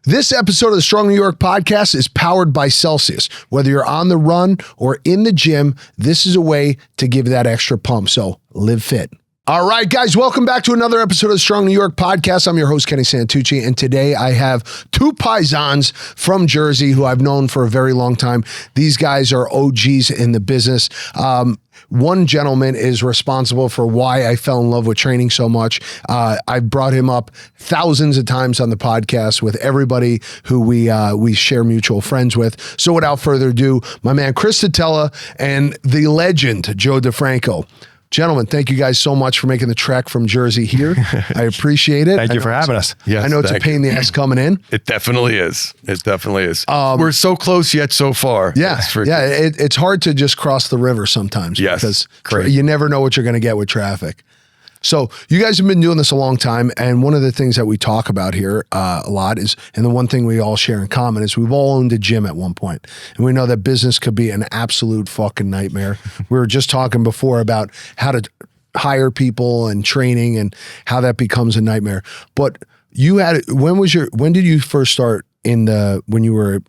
This episode of the Strong New York podcast is powered by Celsius. Whether you're on the run or in the gym, this is a way to give that extra pump. So live fit. All right, guys, welcome back to another episode of the Strong New York podcast. I'm your host, Kenny Santucci, and today I have two paisans from Jersey who I've known for a very long time. These guys are OGs in the business. One gentleman is responsible for why I fell in love with training so much. I've brought him up thousands of times on the podcast with everybody who we share mutual friends with. So without further ado, my man Chris Tutela and the legend Joe DeFranco. Gentlemen, thank you guys so much for making the trek from Jersey here. I appreciate it. Thank you for having us. Yes, I know it's a pain in the ass coming in. It definitely is. It definitely is. We're so close yet so far. Yeah, it's hard to just cross the river sometimes. Yes, because you never know what you're going to get with traffic. So you guys have been doing this a long time, and one of the things that we talk about here a lot is, and the one thing we all share in common is we've all owned a gym at one point, and we know that business could be an absolute fucking nightmare. We were just talking before about how to hire people and training and how that becomes a nightmare. But you had, when did you first start when you were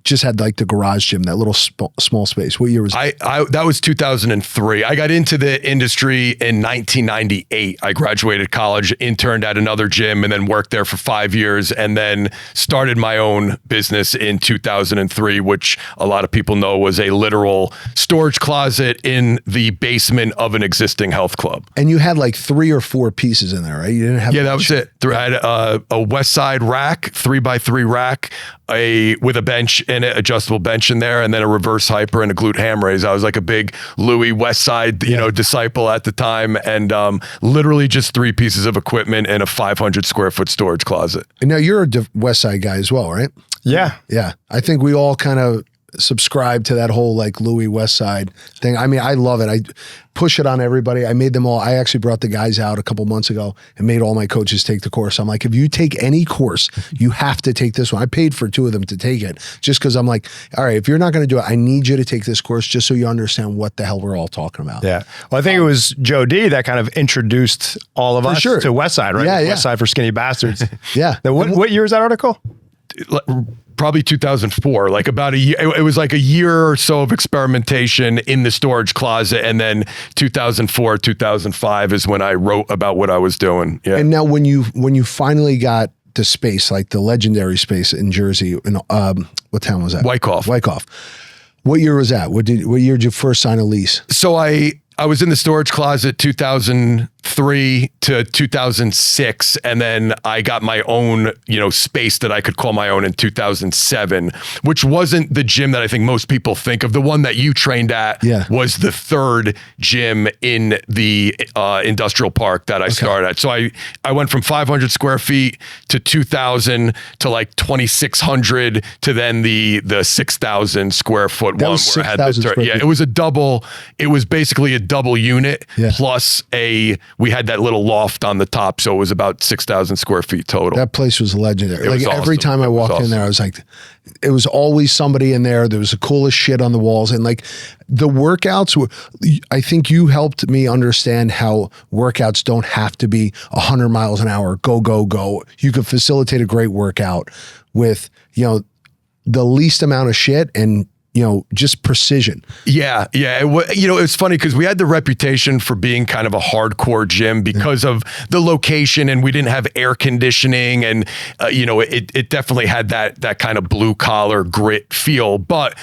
just had like the garage gym, that little small space? What year was that? That was 2003. I got into the industry in 1998. I graduated college, interned at another gym, and then worked there for 5 years, and then started my own business in 2003, which a lot of people know was a literal storage closet in the basement of an existing health club. And you had like 3 or 4 pieces in there, right? You didn't have that was it. I had a West Side rack, 3x3 rack, with a bench and an adjustable bench in there, and then a reverse hyper and a glute ham raise. I was like a big Louis West Side, disciple at the time, and literally just 3 pieces of equipment in a 500 square foot storage closet. And now you're a West Side guy as well, right? Yeah. Yeah. I think we all kind of subscribe to that whole like Louis West Side thing. I mean, I love it. I push it on everybody. I made them all. I actually brought the guys out a couple months ago and made all my coaches take the course. I'm like, if you take any course, you have to take this one. I paid for 2 of them to take it just because I'm like, all right, if you're not going to do it, I need you to take this course just so you understand what the hell we're all talking about. Yeah. Well, I think it was Joe D that kind of introduced all of us to West Side, right? Yeah, West Side for Skinny Bastards. Yeah. What year is that article? Probably 2004, like about a year. It was like a year or so of experimentation in the storage closet. And then 2004, 2005 is when I wrote about what I was doing. Yeah. And now when you finally got the space, like the legendary space in Jersey, in what town was that? Wyckoff. What year was that? What year did you first sign a lease? So I was in the storage closet 2003 to 2006, and then I got my own, space that I could call my own in 2007, which wasn't the gym that I think most people think of. The one that you trained at was the 3rd gym in the industrial park that I started at. So I went from 500 square feet to 2,000 to like 2,600 to then the 6,000 square foot one where I had the it was a double. It was basically a double unit plus we had that little loft on the top, so it was about 6,000 square feet total. That place was legendary. Like every time I walked in there, I was like, it was always somebody in there. There was the coolest shit on the walls, and like the workouts were, I think you helped me understand how workouts don't have to be 100 miles an hour, go. You could facilitate a great workout with, the least amount of shit and just precision. Yeah. It's funny because we had the reputation for being kind of a hardcore gym because of the location, and we didn't have air conditioning, and it definitely had that kind of blue collar grit feel. But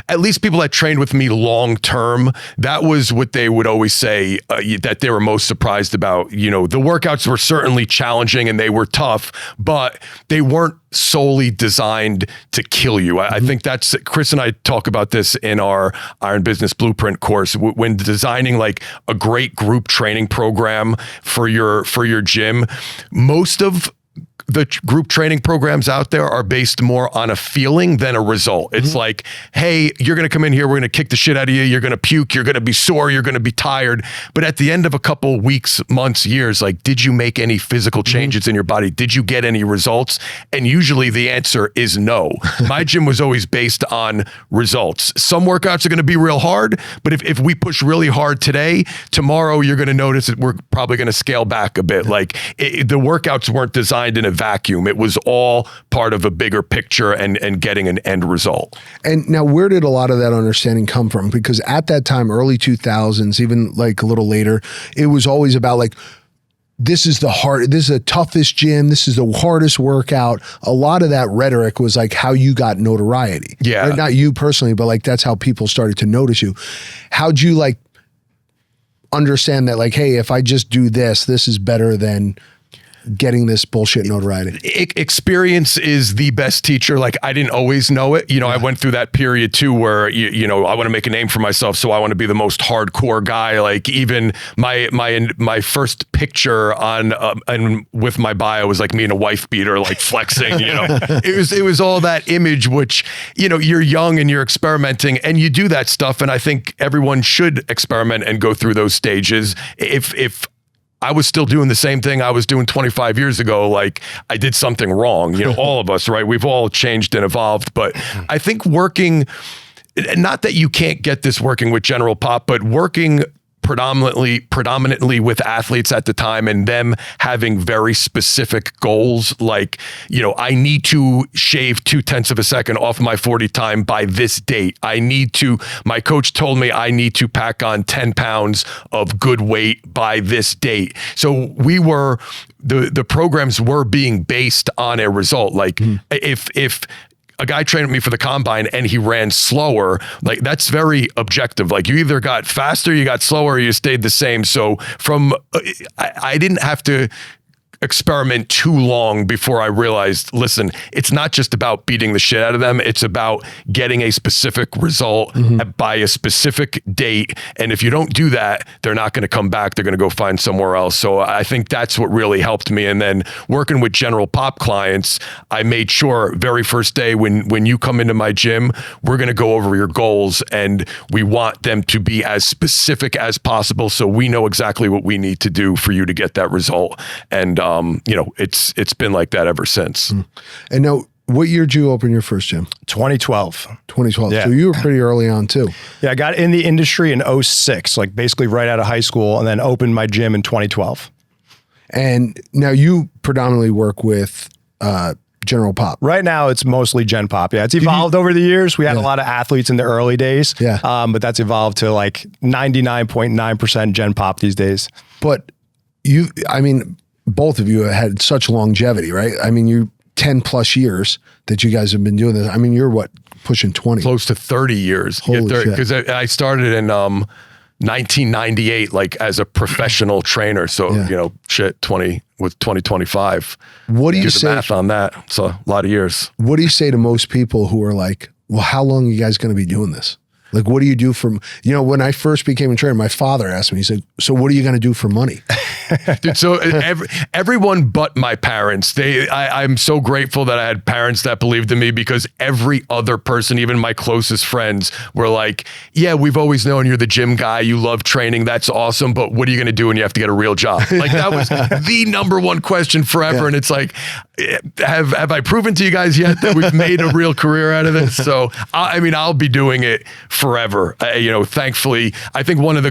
at least people that trained with me long term, that was what they would always say that they were most surprised about. The workouts were certainly challenging and they were tough, but they weren't solely designed to kill you. I think that's, Chris and I talk about this in our Iron Business Blueprint course. When designing like a great group training program for your gym, most of the group training programs out there are based more on a feeling than a result. It's like, hey, you're going to come in here, we're going to kick the shit out of you, you're going to puke, you're going to be sore, you're going to be tired. But at the end of a couple weeks, months, years, like, did you make any physical changes in your body? Did you get any results? And usually the answer is no. My gym was always based on results. Some workouts are going to be real hard, but if we push really hard today, tomorrow you're going to notice that we're probably going to scale back a bit. Like the workouts weren't designed in a vacuum. It was all part of a bigger picture and getting an end result. And now, where did a lot of that understanding come from? Because at that time, early 2000s, even like a little later, it was always about like, this is the toughest gym. This is the hardest workout. A lot of that rhetoric was like how you got notoriety. Yeah. Right? Not you personally, but like that's how people started to notice you. How'd you like understand that like, hey, if I just do this, this is better than getting this bullshit notoriety? Experience is the best teacher. Like, I didn't always know it. You know, I went through that period too, where, you know, I want to make a name for myself. So I want to be the most hardcore guy. Like, even my first picture on, and with my bio was like me in a wife beater, like flexing, you know, it was all that image, which, you know, you're young and you're experimenting and you do that stuff. And I think everyone should experiment and go through those stages. If I was still doing the same thing I was doing 25 years ago, like, I did something wrong. You know, all of us, right? We've all changed and evolved. But I think working, not that you can't get this working with General Pop, but working predominantly with athletes at the time and them having very specific goals, like, you know, I need to shave 0.2 of a second off my 40 time by this date. My coach told me I need to pack on 10 pounds of good weight by this date. So the programs were being based on a result. Like, if a guy trained with me for the combine and he ran slower, like, that's very objective. Like, you either got faster, you got slower, or you stayed the same. So I didn't have to experiment too long before I realized, listen, it's not just about beating the shit out of them. It's about getting a specific result by a specific date. And if you don't do that, they're not going to come back. They're going to go find somewhere else. So I think that's what really helped me. And then working with General Pop clients, I made sure very first day when you come into my gym, we're going to go over your goals and we want them to be as specific as possible. So we know exactly what we need to do for you to get that result. And you know, it's been like that ever since. And now, what year did you open your first gym? 2012. 2012. Yeah. So you were pretty early on too. Yeah, I got in the industry in 2006, like basically right out of high school, and then opened my gym in 2012. And now you predominantly work with General Pop. Right now, it's mostly Gen Pop. Yeah, it's evolved over the years. We had a lot of athletes in the early days. Yeah. But that's evolved to like 99.9% Gen Pop these days. But both of you had such longevity, right? I mean, you 10 plus years that you guys have been doing this. I mean, you're what, pushing 20? Close to 30 years. Holy shit. Because I started in 1998, like, as a professional trainer. So, you know, 2025. What do you do say? the math on that. It's a lot of years. What do you say to most people who are like, well, how long are you guys going to be doing this? Like, what do you do for, you know, when I first became a trainer, my father asked me, he said, so what are you going to do for money? Dude, so everyone but my parents, I'm so grateful that I had parents that believed in me, because every other person, even my closest friends, were like, yeah, we've always known you're the gym guy. You love training. That's awesome. But what are you going to do when you have to get a real job? Like, that was the number one question forever. Yeah. And it's like, have I proven to you guys yet that we've made a real career out of this? So, I mean, I'll be doing it forever. You know, thankfully, I think one of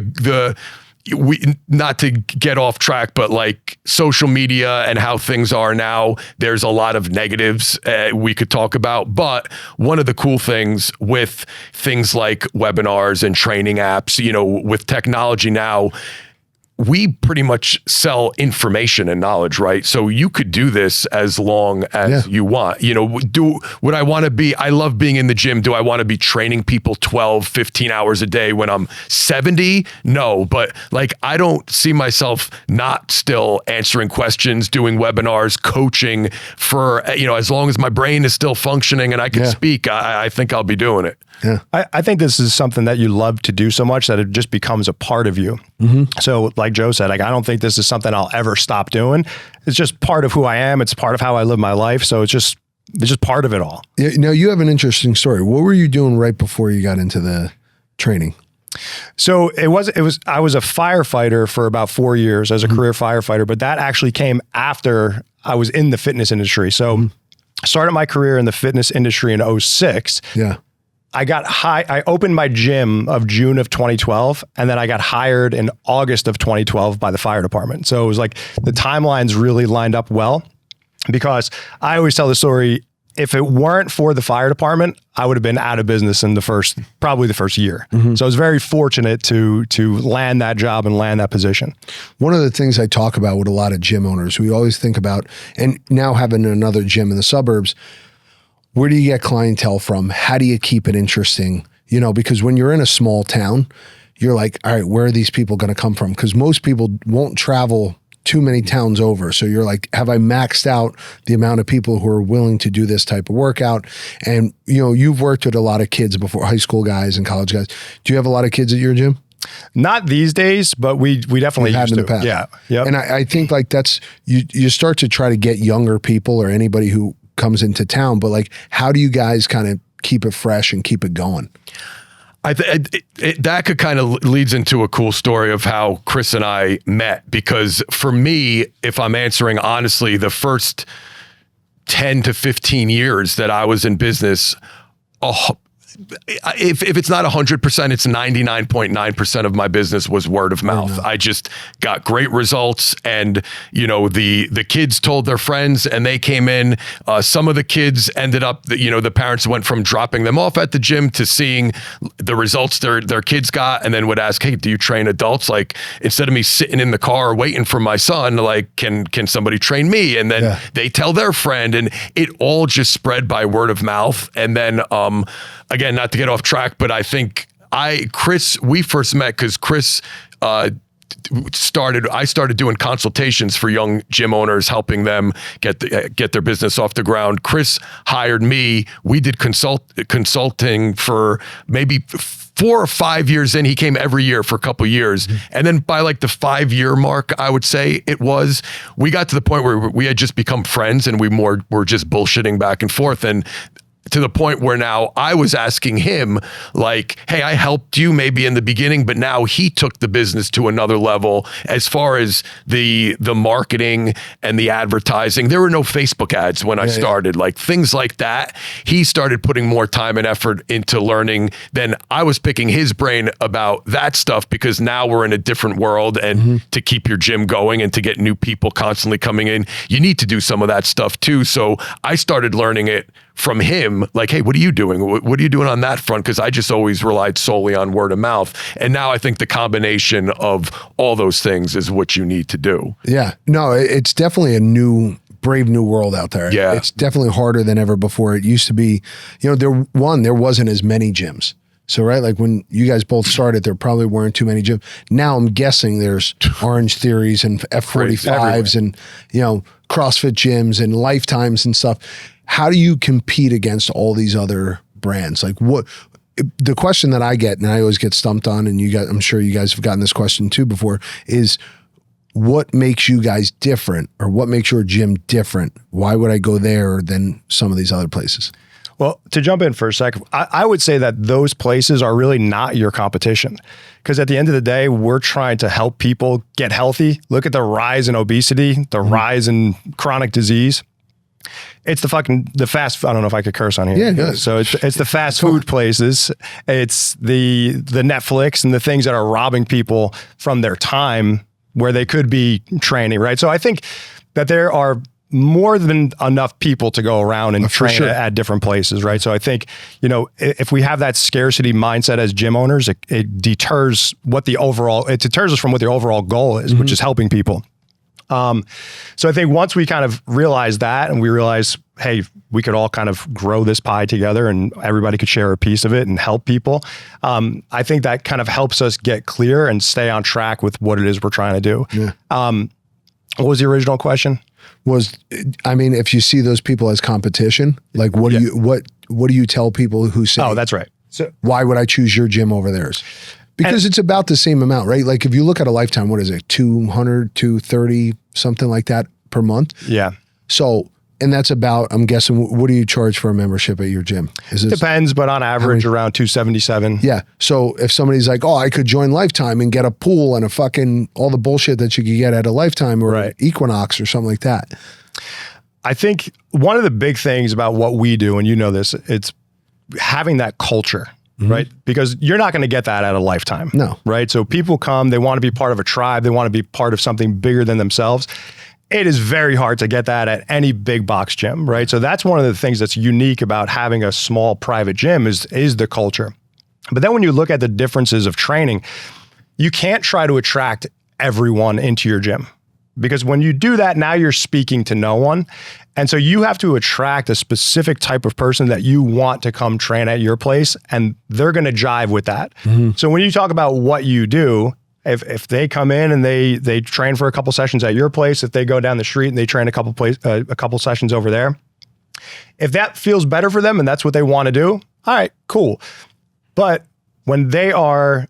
not to get off track, but like social media and how things are now, there's a lot of negatives we could talk about. But one of the cool things with things like webinars and training apps, you know, with technology now, we pretty much sell information and knowledge, right? So you could do this as long as you want. You know, would I want to be, I love being in the gym. Do I want to be training people 12, 15 hours a day when I'm 70? No, but like, I don't see myself not still answering questions, doing webinars, coaching for, you know, as long as my brain is still functioning and I can speak, I think I'll be doing it. Yeah. I think this is something that you love to do so much that it just becomes a part of you. So like Joe said, like, I don't think this is something I'll ever stop doing. It's just part of who I am. It's part of how I live my life. So it's just part of it all. Yeah, now, you have an interesting story. What were you doing right before you got into the training? So I was a firefighter for about 4 years as a career firefighter, but that actually came after I was in the fitness industry. So I started my career in the fitness industry in 2006. Yeah. I opened my gym of June of 2012, and then I got hired in August of 2012 by the fire department. So it was like the timelines really lined up well. because I always tell the story, if it weren't for the fire department, I would have been out of business in probably the first year. So I was very fortunate to land that job and land that position. One of the things I talk about with a lot of gym owners, we always think about, and now having another gym in the suburbs, where do you get clientele from? How do you keep it interesting? You know, because when you're in a small town, you're like, all right, where are these people going to come from? Because most people won't travel too many towns over. So you're like, have I maxed out the amount of people who are willing to do this type of workout? And, you know, you've worked with a lot of kids before, high school guys and college guys. Do you have a lot of kids at your gym? Not these days, but we definitely had used in the past. Yeah. Yep. And I think like that's, you start to try to get younger people or anybody who comes into town, but like, how do you guys kind of keep it fresh and keep it going? That could kind of leads into a cool story of how Chris and I met, because for me, if I'm answering honestly, the first 10 to 15 years that I was in business, if it's not 100%, it's 99.9% of my business was word of mouth. I just got great results, and you know, the kids told their friends, and they came in. Some of the kids ended up, you know, the parents went from dropping them off at the gym to seeing the results their kids got, and then would ask, "Hey, do you train adults?" Like, instead of me sitting in the car waiting for my son, like, can somebody train me? And then they tell their friend, and it all just spread by word of mouth. And then again, not to get off track, but I think Chris, we first met because Chris I started doing consultations for young gym owners, helping them get their business off the ground. Chris hired me. We did consulting for maybe 4 or 5 years in. He came every year for a couple of years. And then by like the 5-year mark, I would say we got to the point where we had just become friends, and we were just bullshitting back and forth. And to the point where now I was asking him, like, hey, I helped you maybe in the beginning, but now he took the business to another level as far as the marketing and the advertising. There were no Facebook ads when I started, like things like that. He started putting more time and effort into learning. Then I was picking his brain about that stuff, because now we're in a different world, and to keep your gym going and to get new people constantly coming in, you need to do some of that stuff too. So I started learning it from him, like, hey, what are you doing? What are you doing on that front? Because I just always relied solely on word of mouth. And now I think the combination of all those things is what you need to do. Yeah, no, it's definitely a brave new world out there. Yeah. It's definitely harder than ever before. It used to be, you know, there wasn't as many gyms. So, right, like when you guys both started, there probably weren't too many gyms. Now I'm guessing there's Orange Theories and F45s and, you know, CrossFit gyms and Lifetimes and stuff. How do you compete against all these other brands? Like, what the question that I get, and I always get stumped on, and I'm sure you guys have gotten this question too before, is what makes you guys different, or what makes your gym different? Why would I go there than some of these other places? Well, to jump in for a second, I would say that those places are really not your competition, because at the end of the day, we're trying to help people get healthy. Look at the rise in obesity, the rise in chronic disease. It's the fast. I don't know if I could curse on here. Yeah. So it's the fast food places. It's the Netflix and the things that are robbing people from their time where they could be training, right? So I think that there are more than enough people to go around and train at different places, right? So I think, you know, if we have that scarcity mindset as gym owners, it deters us from what the overall goal is, which is helping people. So I think once we kind of realize that, and we realize, hey, we could all kind of grow this pie together and everybody could share a piece of it and help people. I think that kind of helps us get clear and stay on track with what it is we're trying to do. Yeah. What was the original question? If you see those people as competition, like what do you tell people who say, oh, that's right. So why would I choose your gym over theirs? Because it's about the same amount, right? Like if you look at a Lifetime, what is it? 200, 230, something like that per month. Yeah. So, and that's about, I'm guessing, what do you charge for a membership at your gym? Depends, but on average around $277. Yeah. So if somebody's like, oh, I could join Lifetime and get a pool and a fucking, all the bullshit that you could get at a Lifetime or Equinox or something like that. I think one of the big things about what we do, and you know this, it's having that culture. Mm-hmm. Right? Because you're not going to get that at a Lifetime. No. Right? So people come, they want to be part of a tribe. They want to be part of something bigger than themselves. it is very hard to get that at any big box gym, right? So that's one of the things that's unique about having a small private gym is the culture. But then when you look at the differences of training, you can't try to attract everyone into your gym, because when you do that, now you're speaking to no one. And so you have to attract a specific type of person that you want to come train at your place, and they're going to jive with that. So when you talk about what you do, if they come in and they train for a couple sessions at your place, if they go down the street and they train a couple sessions over there, if that feels better for them and that's what they want to do, all right, cool. But when they are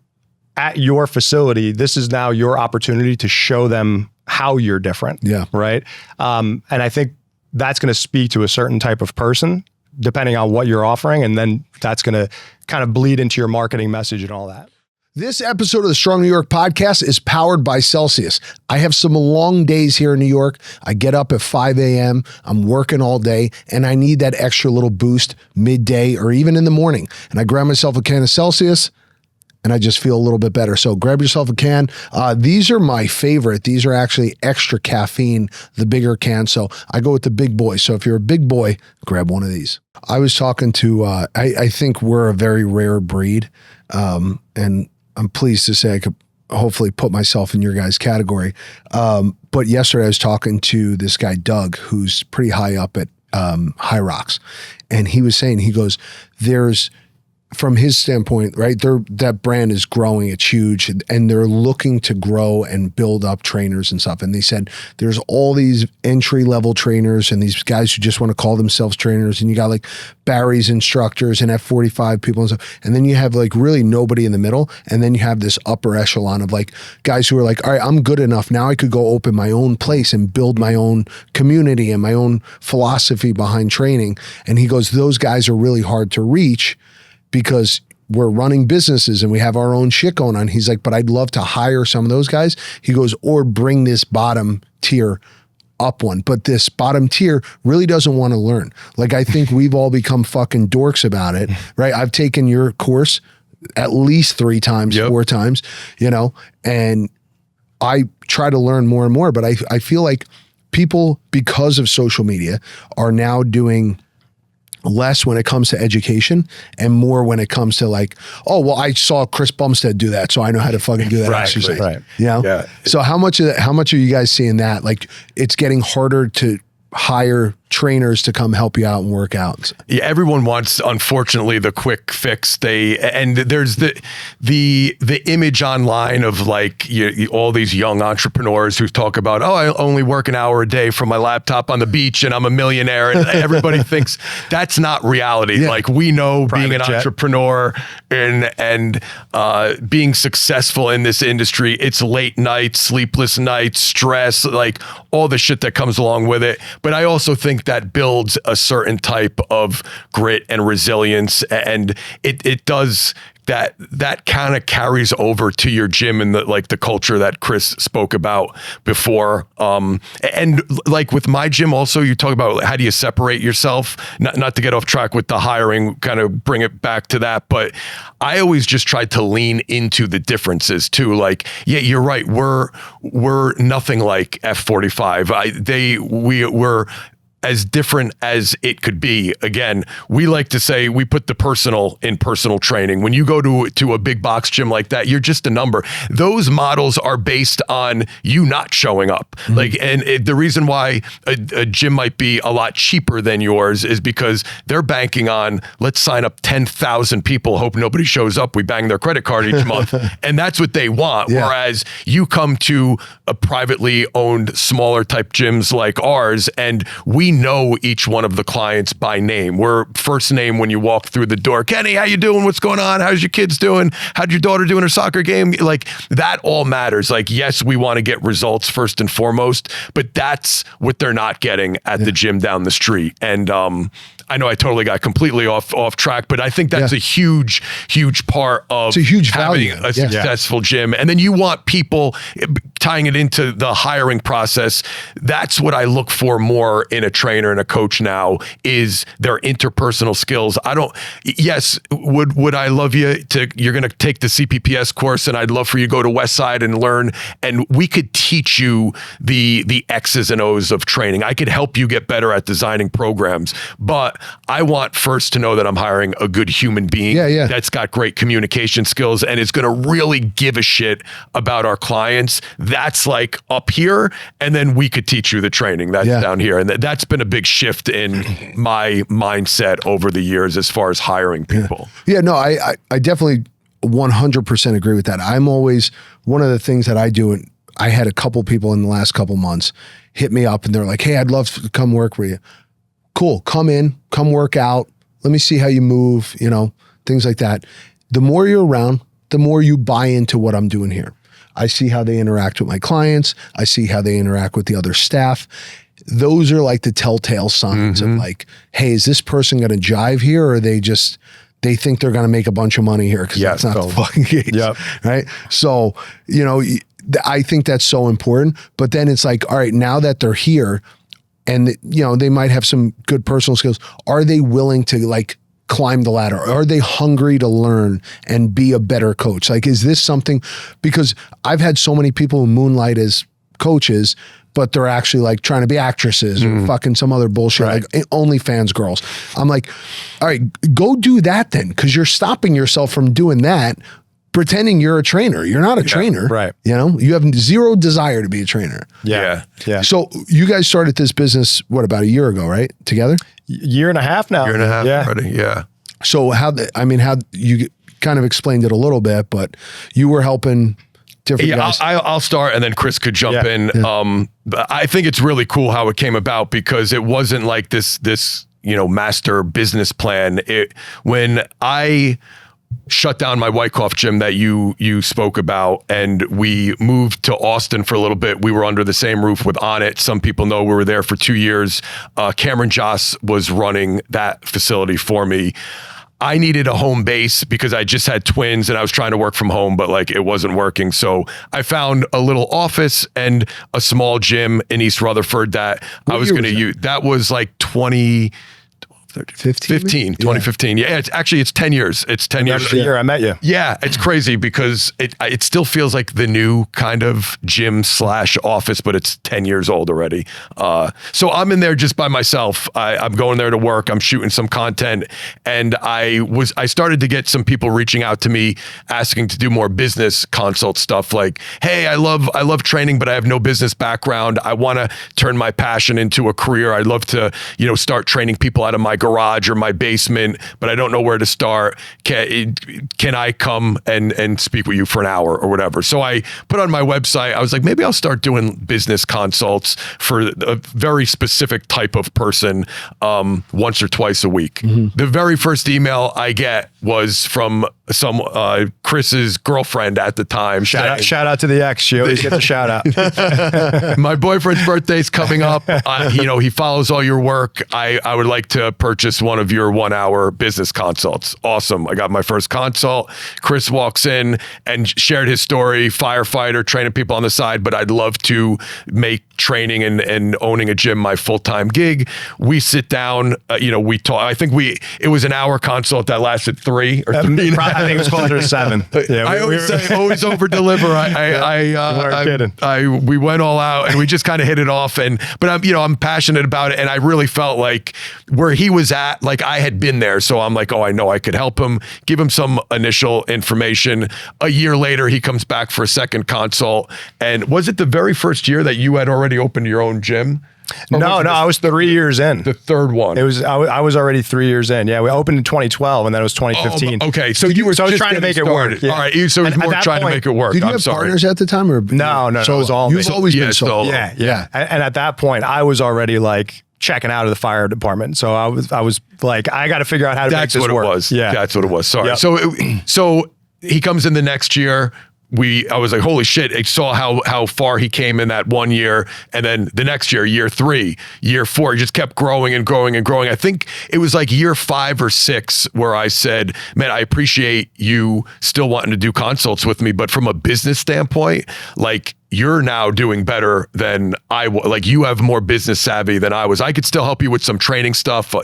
at your facility, this is now your opportunity to show them how you're different. Yeah. Right. And I think that's going to speak to a certain type of person depending on what you're offering. And then that's going to kind of bleed into your marketing message and all that. This episode of the Strong New York podcast is powered by Celsius. I have some long days here in New York. I get up at 5 a.m. I'm working all day, and I need that extra little boost midday or even in the morning. And I grab myself a can of Celsius, and I just feel a little bit better. So grab yourself a can. These are my favorite. These are actually extra caffeine, the bigger can. So I go with the big boy. So if you're a big boy, grab one of these. I was talking to, I think we're a very rare breed, and I'm pleased to say I could hopefully put myself in your guys' category. But yesterday I was talking to this guy, Doug, who's pretty high up at High Rocks. And he was saying, he goes, there's, from his standpoint, right, that brand is growing, it's huge, and they're looking to grow and build up trainers and stuff. And they said there's all these entry-level trainers and these guys who just want to call themselves trainers, and you got like Barry's instructors and F45 people and stuff. And then you have like really nobody in the middle. And then you have this upper echelon of like guys who are like, all right, I'm good enough. Now I could go open my own place and build my own community and my own philosophy behind training. And he goes, those guys are really hard to reach, because we're running businesses and we have our own shit going on. He's like, but I'd love to hire some of those guys. He goes, or bring this bottom tier up one. But this bottom tier really doesn't want to learn. Like, I think we've all become fucking dorks about it, right? I've taken your course at least 3 times, 4 times, and I try to learn more and more, but I feel like people, because of social media, are now doing less when it comes to education and more when it comes to like, oh, well, I saw Chris Bumstead do that, so I know how to fucking do that exercise. Right. Yeah. So how much are you guys seeing that? Like, it's getting harder to hire trainers to come help you out and work out. Yeah, everyone wants, unfortunately, the quick fix. There's the image online of like all these young entrepreneurs who talk about, oh, I only work an hour a day from my laptop on the beach and I'm a millionaire. And everybody thinks that's not reality. Yeah. Like, we know being an entrepreneur and being successful in this industry, it's late nights, sleepless nights, stress, like all the shit that comes along with it. But I also think that builds a certain type of grit and resilience, and it does that kind of carries over to your gym and the culture that Chris spoke about before. And like with my gym also, you talk about how do you separate yourself, not to get off track with the hiring, kind of bring it back to that. But I always just tried to lean into the differences too. Like, yeah, you're right. We're nothing like F45. We're as different as it could be. Again, we like to say we put the personal in personal training. When you go to a big box gym like that, you're just a number. Those models are based on you not showing up. Mm-hmm. The reason why a gym might be a lot cheaper than yours is because they're banking on, let's sign up 10,000 people, hope nobody shows up, we bang their credit card each month. And that's what they want. Yeah. Whereas you come to a privately owned, smaller type gyms like ours, and we know each one of the clients by name. We're first name when you walk through the door. Kenny, how you doing? What's going on? How's your kids doing? How'd your daughter do in her soccer game? Like, that all matters. Like, yes, we want to get results first and foremost, but that's what they're not getting at the gym down the street. And I know I totally got completely off track, but I think that's a huge part of it's a huge having value. a successful gym. And then you want people, tying it into the hiring process, that's what I look for more in a trainer and a coach now, is their interpersonal skills. Yes, would I love you're going to take the CPPS course, and I'd love for you to go to Westside and learn, and we could teach you the X's and O's of training. I could help you get better at designing programs, but I want first to know that I'm hiring a good human being that's got great communication skills and is going to really give a shit about our clients. That's like up here, and then we could teach you the training that's down here. And that's been a big shift in my mindset over the years as far as hiring people. Yeah, no, I definitely 100% agree with that. I'm always, one of the things that I do, and I had a couple people in the last couple months hit me up and they're like, hey, I'd love to come work for you. Cool, come in, come work out. Let me see how you move, things like that. The more you're around, the more you buy into what I'm doing here. I see how they interact with my clients. I see how they interact with the other staff. Those are like the telltale signs of like, hey, is this person going to jive here, or are they think they're going to make a bunch of money here? Because that's not the fucking case, right? So, I think that's so important. But then it's like, all right, now that they're here and, they might have some good personal skills, are they willing to like climb the ladder? Are they hungry to learn and be a better coach? Like, is this something, because I've had so many people who moonlight as coaches, but they're actually like trying to be actresses or fucking some other bullshit, like OnlyFans girls. I'm like, all right, go do that then, because you're stopping yourself from doing that, pretending you're a trainer. You're not a trainer. Right. You have zero desire to be a trainer. Yeah. So you guys started this business, about a year ago, right? Together? Year and a half now. Year and a half already, So how you kind of explained it a little bit, but you were helping different guys. I'll start, and then Chris could jump in. I think it's really cool how it came about, because it wasn't like this master business plan. When I shut down my Wyckoff gym that you spoke about, and we moved to Austin for a little bit, we were under the same roof with On It. Some people know we were there for 2 years. Cameron Joss was running that facility for me. I needed a home base because I just had twins and I was trying to work from home, but like it wasn't working. So I found a little office and a small gym in East Rutherford that I was going to use. That was like 2015. Yeah, it's 10 years. It's 10 years. That's the year I met you. Yeah, it's crazy because it still feels like the new kind of gym / office, but it's 10 years old already. So I'm in there just by myself. I'm going there to work. I'm shooting some content, and I started to get some people reaching out to me asking to do more business consult stuff. Like, hey, I love training, but I have no business background. I want to turn my passion into a career. I'd love to, start training people out of my garage or my basement, but I don't know where to start. Can I come and speak with you for an hour or whatever? So I put on my website, I was like, maybe I'll start doing business consults for a very specific type of person once or twice a week. The very first email I get was from some Chris's girlfriend at the time. Shout out to the ex. She always gets a shout out. My boyfriend's birthday's coming up. He follows all your work. I would like to purchase one of your 1 hour business consults. Awesome. I got my first consult. Chris walks in and shared his story, firefighter, training people on the side, but I'd love to make training and owning a gym my full-time gig. We sit down, we talk. I think it was an hour consult that lasted 3 or 3. I think it was closer to 7. Yeah, I always say always over deliver. We went all out and we just kind of hit it off. But I'm passionate about it, and I really felt like where he was at, like I had been there. So I'm like, oh, I know I could help him, give him some initial information. A year later, he comes back for a second consult. And was it the very first year that you had already opened your own gym? No, I was 3 years in. The third one. It was I was already 3 years in. Yeah, we opened in 2012, and then it was 2015. Okay, so you were I was just trying to make it work. Yeah. All right, so it was more trying to make it work. Did you have partners at the time, or no? So it was all you've always been solo. Yeah. And at that point, I was already like checking out of the fire department. So I was like, I got to figure out how to make this work. That's what it was. Yeah, that's what it was. Sorry. Yep. So he comes in the next year. I was like, holy shit, I saw how far he came in that 1 year. And then the next year 3, year 4, he just kept growing and growing and growing. I think it was like year 5 or 6 where I said, man, I appreciate you still wanting to do consults with me, but from a business standpoint, like, you're now doing better than I was. Like, you have more business savvy than I was. I could still help you with some training stuff,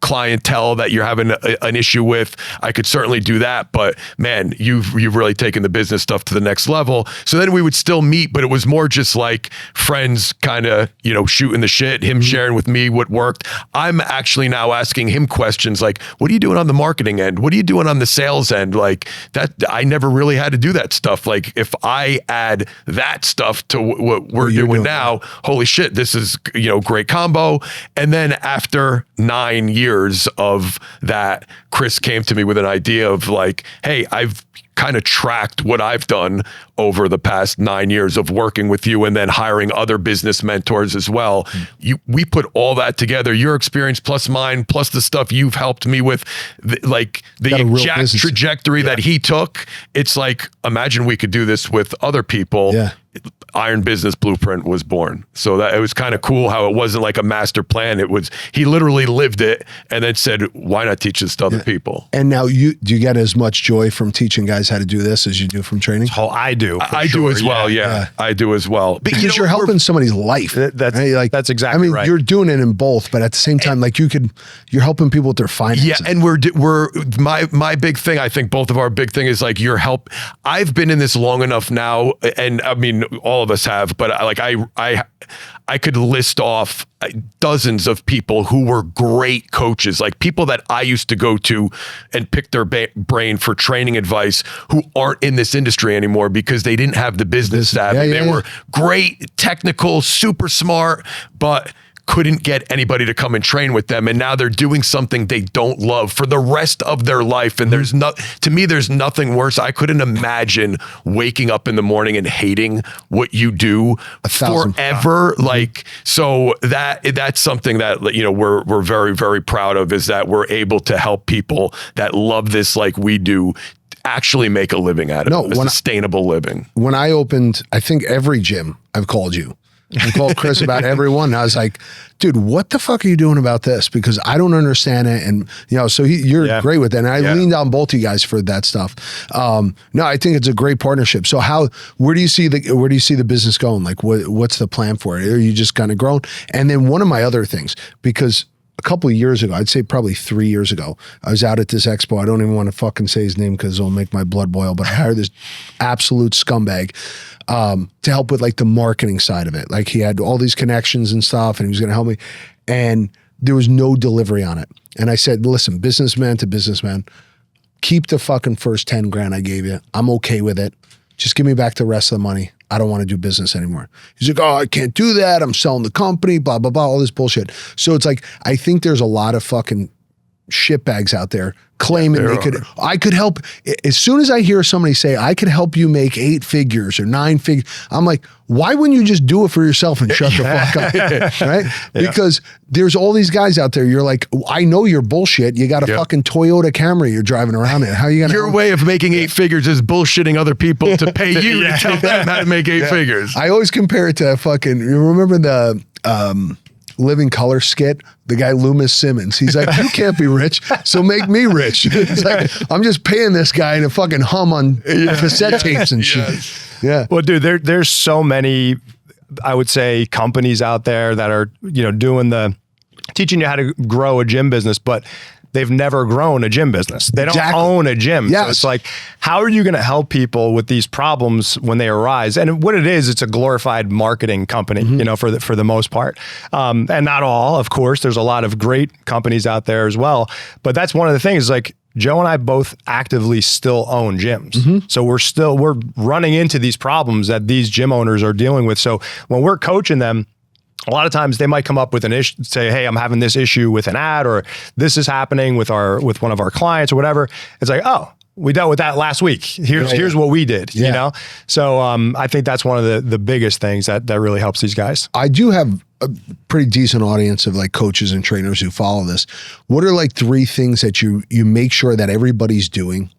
clientele that you're having an issue with. I could certainly do that, but man, you've really taken the business stuff to the next level. So then we would still meet, but it was more just like friends kind of, shooting the shit, him sharing with me what worked. I'm actually now asking him questions like, what are you doing on the marketing end? What are you doing on the sales end? Like that, I never really had to do that stuff. Like, if I add that stuff to what we're doing now, holy shit, this is, great combo. And then after 9 years of that, Chris came to me with an idea of like, hey, I've kind of tracked what I've done over the past 9 years of working with you and then hiring other business mentors as well. We put all that together, your experience plus mine, plus the stuff you've helped me with, the exact trajectory that he took. It's like, imagine we could do this with other people. Yeah. Iron Business Blueprint was born. So that it was kind of cool how it wasn't like a master plan. It was, he literally lived it and then said, why not teach this to other people? And now do you get as much joy from teaching guys how to do this as you do from training? Oh, I do. I do as well. Yeah. I do as well. Because you're helping somebody's life. That's exactly right. You're doing it in both, but at the same time, you're helping people with their finances. Yeah. And my big thing, I think both of our big thing is like I've been in this long enough now. And I mean, all of us have, but I could list off dozens of people who were great coaches, like people that I used to go to and pick their brain for training advice, who aren't in this industry anymore because they didn't have the business savvy. They were great, technical, super smart, but couldn't get anybody to come and train with them. And now they're doing something they don't love for the rest of their life. And there's nothing worse. I couldn't imagine waking up in the morning and hating what you do forever. Like, so that's something that, we're very, very proud of, is that we're able to help people that love this like we do actually make a living at it, a sustainable living. When I opened, I think every gym, I've called you. I called Chris about everyone. And I was like, dude, what the fuck are you doing about this? Because I don't understand it. And, so you're great with that. And I leaned on both of you guys for that stuff. No, I think it's a great partnership. So where do you see the business going? Like, what's the plan for it? Are you just kind of growing? And then one of my other things, because a couple of years ago, I'd say probably 3 years ago, I was out at this expo. I don't even want to fucking say his name because it'll make my blood boil, but I hired this absolute scumbag to help with like the marketing side of it. Like, he had all these connections and stuff, and he was going to help me. And there was no delivery on it. And I said, listen, businessman to businessman, keep the fucking first 10 grand I gave you. I'm okay with it. Just give me back the rest of the money. I don't want to do business anymore. He's like, oh, I can't do that. I'm selling the company, blah, blah, blah, all this bullshit. So it's like, I think there's a lot of fucking shitbags out there claiming I could help. As soon as I hear somebody say, I could help you make 8 figures or 9 figures, I'm like, why wouldn't you just do it for yourself and shut the fuck up? Right? Yeah. Because there's all these guys out there. You're like, I know you're bullshit. You got a fucking Toyota Camry you're driving around in. How are you going to? Your way of making 8 figures is bullshitting other people to pay you to tell them how to make 8 figures. I always compare it to you remember the Living Color skit, the guy Loomis Simmons. He's like, you can't be rich, so make me rich. It's like, I'm just paying this guy to fucking hum on cassette tapes and shit. Yeah. Well, dude, there's so many, I would say, companies out there that are, teaching you how to grow a gym business, but they've never grown a gym business. They don't own a gym. Yes. So it's like, how are you going to help people with these problems when they arise? And what it is, it's a glorified marketing company, for the most part. And not all, of course. There's a lot of great companies out there as well. But that's one of the things, like, Joe and I both actively still own gyms. So we're running into these problems that these gym owners are dealing with. So when we're coaching them, a lot of times they might come up with an issue, say, hey, I'm having this issue with an ad, or this is happening with one of our clients or whatever. It's like, oh, we dealt with that last week. Here's what we did, So I think that's one of the biggest things that really helps these guys. I do have a pretty decent audience of like coaches and trainers who follow this. What are like 3 things that you make sure that everybody's doing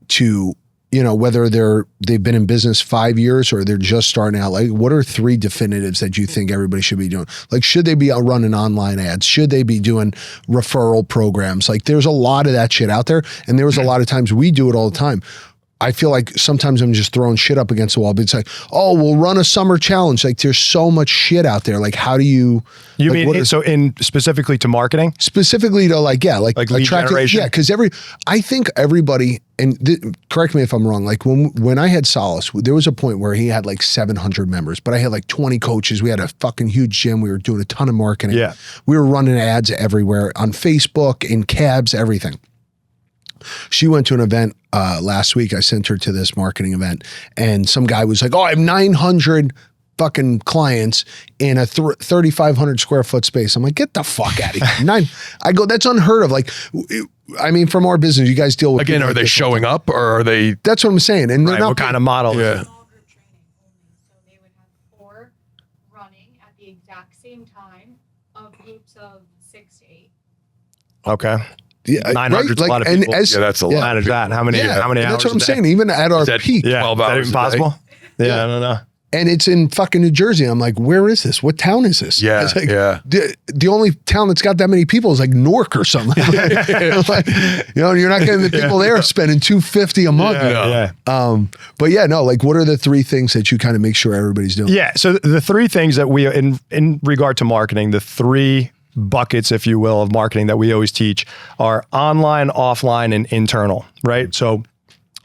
to whether they've been in business 5 years or they're just starting out, like what are 3 definitives that you think everybody should be doing? Like, should they be out running online ads? Should they be doing referral programs? Like there's a lot of that shit out there. And there was a lot of times we do it all the time. I feel like sometimes I'm just throwing shit up against the wall, but it's like, oh, we'll run a summer challenge. Like there's so much shit out there. Like how do you mean, so in specifically to marketing? Specifically to like lead generation? Yeah. Cause I think everybody, and correct me if I'm wrong. Like when I had Solace, there was a point where he had like 700 members, but I had like 20 coaches. We had a fucking huge gym. We were doing a ton of marketing. Yeah. We were running ads everywhere on Facebook, in cabs, everything. She went to an event last week. I sent her to this marketing event and some guy was like, oh, I have 900 fucking clients in a 3,500 square foot space. I'm like, get the fuck out of here. I go, that's unheard of. Like, I mean, from our business, you guys deal with. Again, are they showing up or are they? That's what I'm saying. And they're not what kind of model? Yeah. Small group training only. So they would have 4 running at the exact same time of groups of 6 to 8. Okay. Yeah, 900 a lot of people. That's a lot. Manage that. How many hours? That's what I'm a day? saying. Even at our peak. Yeah. 12 Is that hours even a day? possible? Yeah, I don't know. And it's in fucking New Jersey. I'm like, where is this? What town is this? Yeah, It's like, yeah. The only town that's got that many people is like Newark or something. Like, you're not getting the people there spending $250 a month. Yeah. But yeah, no. Like, what are the 3 things that you kind of make sure everybody's doing? Yeah. So the 3 things that we, in regard to marketing, the 3 buckets, if you will, of marketing that we always teach are online, offline, and internal, right? So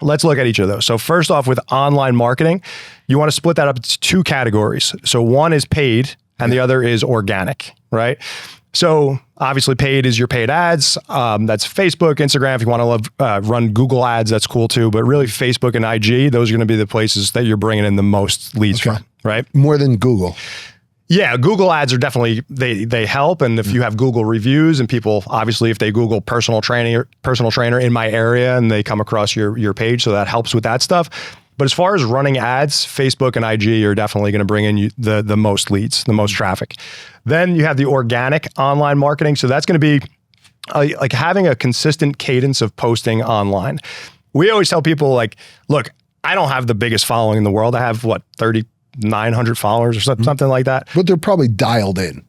let's look at each of those. So first off, with online marketing, you want to split that up into 2 categories. So one is paid and the other is organic, right? So obviously paid is your paid ads. That's Facebook, Instagram. If you want to run Google ads, that's cool too. But really Facebook and IG, those are going to be the places that you're bringing in the most leads from, right? More than Google. Yeah, Google ads are definitely, they help. And if you have Google reviews and people, obviously if they Google personal trainer in my area and they come across your page, so that helps with that stuff. But as far as running ads, Facebook and IG are definitely going to bring in the most leads, the most traffic. Then you have the organic online marketing. So that's going to be like having a consistent cadence of posting online. We always tell people like, look, I don't have the biggest following in the world. I have 3,900 followers or something like that. But they're probably dialed in.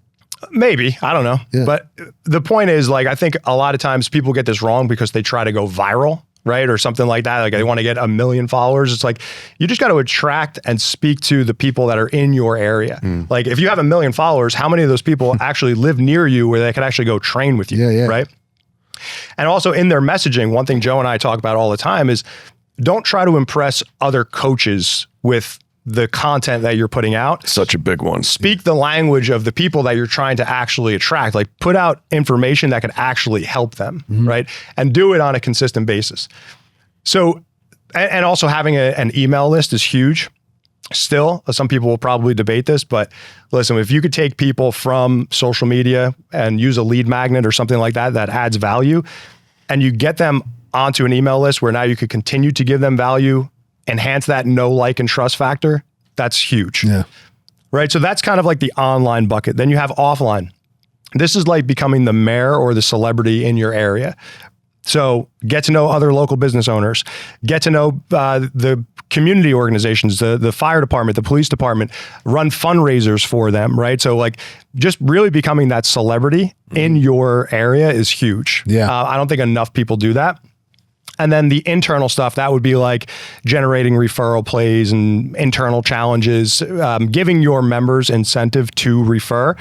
Maybe, I don't know. Yeah. But the point is, like, I think a lot of times people get this wrong because they try to go viral, right? Or something like that. Like they want to get 1 million followers. It's like, you just got to attract and speak to the people that are in your area. Like if you have 1 million followers, how many of those people actually live near you where they could actually go train with you, right? And also in their messaging, one thing Joe and I talk about all the time is don't try to impress other coaches with the content that you're putting out. Such a big one. Speak the language of the people that you're trying to actually attract. Like put out information that could actually help them, right? And do it on a consistent basis. So, and also having an email list is huge. Still, some people will probably debate this, but listen, if you could take people from social media and use a lead magnet or something like that, that adds value, and you get them onto an email list where now you could continue to give them value, enhance that know, like, and trust factor, that's huge. Yeah. Right? So that's kind of like the online bucket. Then you have offline. This is like becoming the mayor or the celebrity in your area. So get to know other local business owners, get to know the community organizations, the fire department, the police department, run fundraisers for them, right? So like just really becoming that celebrity in your area is huge. Yeah. I don't think enough people do that. And then the internal stuff, that would be like generating referral plays and internal challenges, giving your members incentive to refer.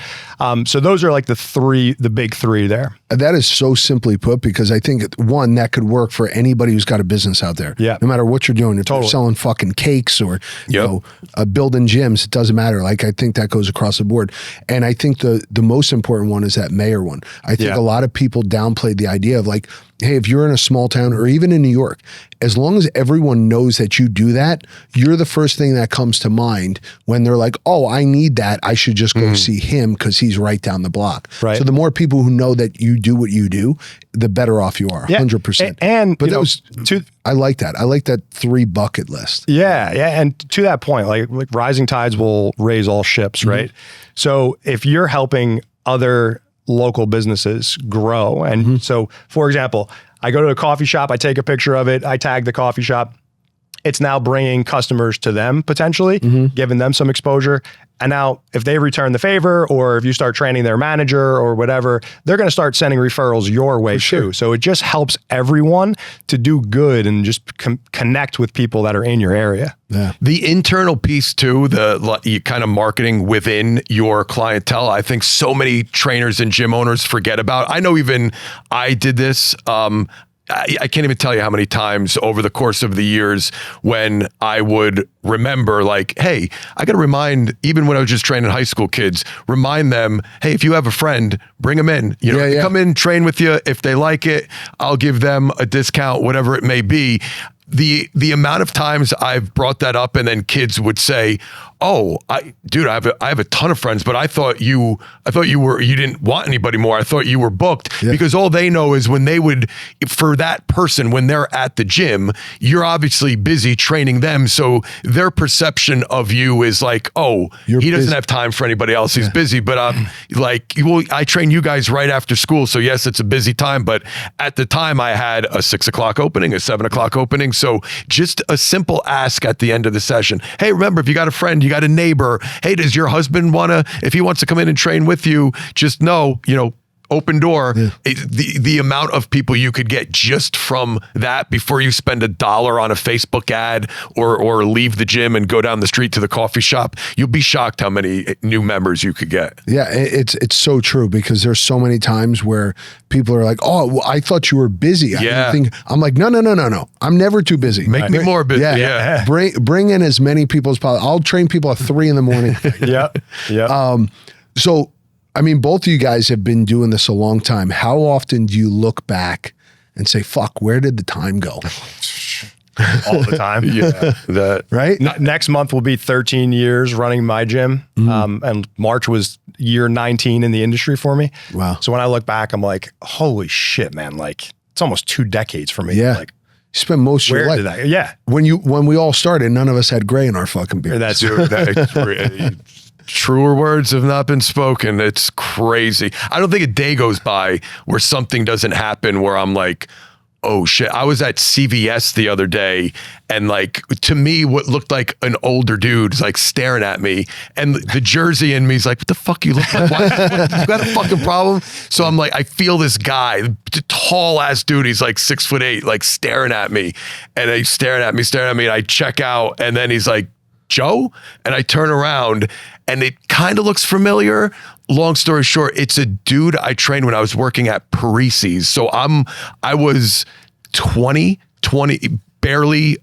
So those are like the big 3 there. That is so simply put, because I think one, that could work for anybody who's got a business out there. Yeah. No matter what you're doing, if you're selling fucking cakes or building gyms, it doesn't matter. Like I think that goes across the board. And I think the most important one is that mayor one. I think a lot of people downplayed the idea of like, hey, if you're in a small town or even in New York, as long as everyone knows that you do that, you're the first thing that comes to mind when they're like, oh, I need that. I should just go see him because he's right down the block. Right. So the more people who know that you do what you do, the better off you are, 100%. But that was, I like that. I like that 3 bucket list. Yeah. Yeah. And to that point, like rising tides will raise all ships, right? So if you're helping other local businesses grow. And so, for example, I go to a coffee shop, I take a picture of it, I tag the coffee shop. it's now bringing customers to them potentially, giving them some exposure. And now if they return the favor, or if you start training their manager or whatever, they're going to start sending referrals your way too. So it just helps everyone to do good and just connect with people that are in your area. Yeah. The internal piece too, the kind of marketing within your clientele, I think so many trainers and gym owners forget about. I know even I did this. I can't even tell you how many times over the course of the years when I would remember, like, hey, I got to remind, even when I was just training high school kids, remind them, hey, if you have a friend, bring them in. You know, come in, train with you. If they like it, I'll give them a discount, whatever it may be. The amount of times I've brought that up and then kids would say, oh, I have a ton of friends, but I thought you didn't want anybody more. I thought you were booked. Because all they know is when they would, for that person, when they're at the gym, you're obviously busy training them. So their perception of you is like, oh, he doesn't have time for anybody else. He's busy. But like, well, I train you guys right after school. So yes, it's a busy time. But at the time I had a 6 o'clock opening, a 7 o'clock opening. So just a simple ask at the end of the session. Hey, remember, if you got a friend, you got a neighbor, hey, does your husband if he wants to come in and train with you, just know, open door. The amount of people you could get just from that before you spend $1 on a Facebook ad or leave the gym and go down the street to the coffee shop, you'll be shocked how many new members you could get. Yeah, it's so true, because there's so many times where people are like, oh, well, I thought you were busy. I'm like, no. I'm never too busy. Make me more busy. Yeah. Bring in as many people as possible. I'll train people at 3 a.m. Yeah. So, I mean, both of you guys have been doing this a long time. How often do you look back and say, fuck, where did the time go? All the time. Right? Next month will be 13 years running my gym. And March was year 19 in the industry for me. Wow. So when I look back, I'm like, holy shit, man. Like, it's almost 2 decades for me. Yeah. Like, you spent most of your life. When we all started, none of us had gray in our fucking beard. That's Truer words have not been spoken. It's crazy. I don't think a day goes by where something doesn't happen where I'm like, oh shit. I was at CVS the other day, and like, to me, what looked like an older dude is like staring at me, and the Jersey in me is like, what the fuck you look like? You got a fucking problem? So I'm like, I feel this guy, tall ass dude, he's like 6'8", like staring at me, and he's staring at me, and I check out, and then he's like, Joe? And I turn around and it kind of looks familiar. Long story short, it's a dude I trained when I was working at Parisi's. So I was 20, barely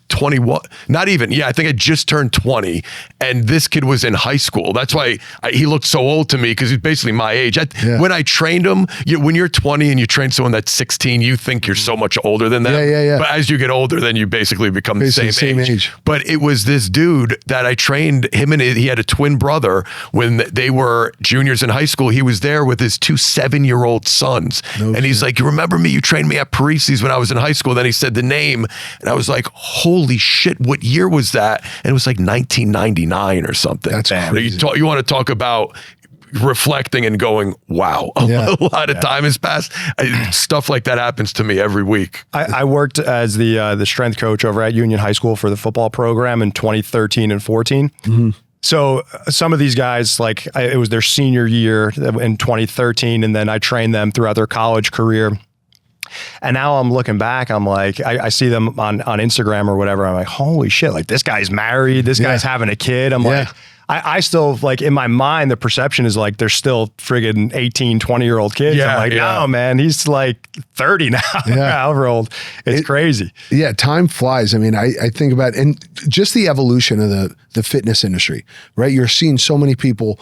21, not even. Yeah, I think I just turned 20, and this kid was in high school. That's why he looked so old to me, because he's basically my age. When I trained him, when you're 20 and you train someone that's 16, you think you're so much older than them. Yeah. But as you get older, then you basically become the same age. But it was this dude that I trained, he had a twin brother. When they were juniors in high school, he was there with his 2 7-year-old sons. He's like, you remember me? You trained me at Parisi's when I was in high school. Then he said the name, and I was like, holy shit, what year was that? And it was like 1999 or something. That's crazy. You want to talk about reflecting and going, wow, a lot of time has passed. Stuff like that happens to me every week. I worked as the strength coach over at Union High School for the football program in 2013 and 14. So some of these guys, like, it was their senior year in 2013, and then I trained them throughout their college career. And now I'm looking back, I'm like, I see them on Instagram or whatever. I'm like, holy shit, like, this guy's married, this guy's having a kid. I'm like, I still, like, in my mind, the perception is like, they're still friggin' 18, 20-year-old kids. I'm like, no, man, he's like 30 now, however old. It's crazy. Yeah, time flies. I mean, I think about, and just the evolution of the fitness industry, right? You're seeing so many people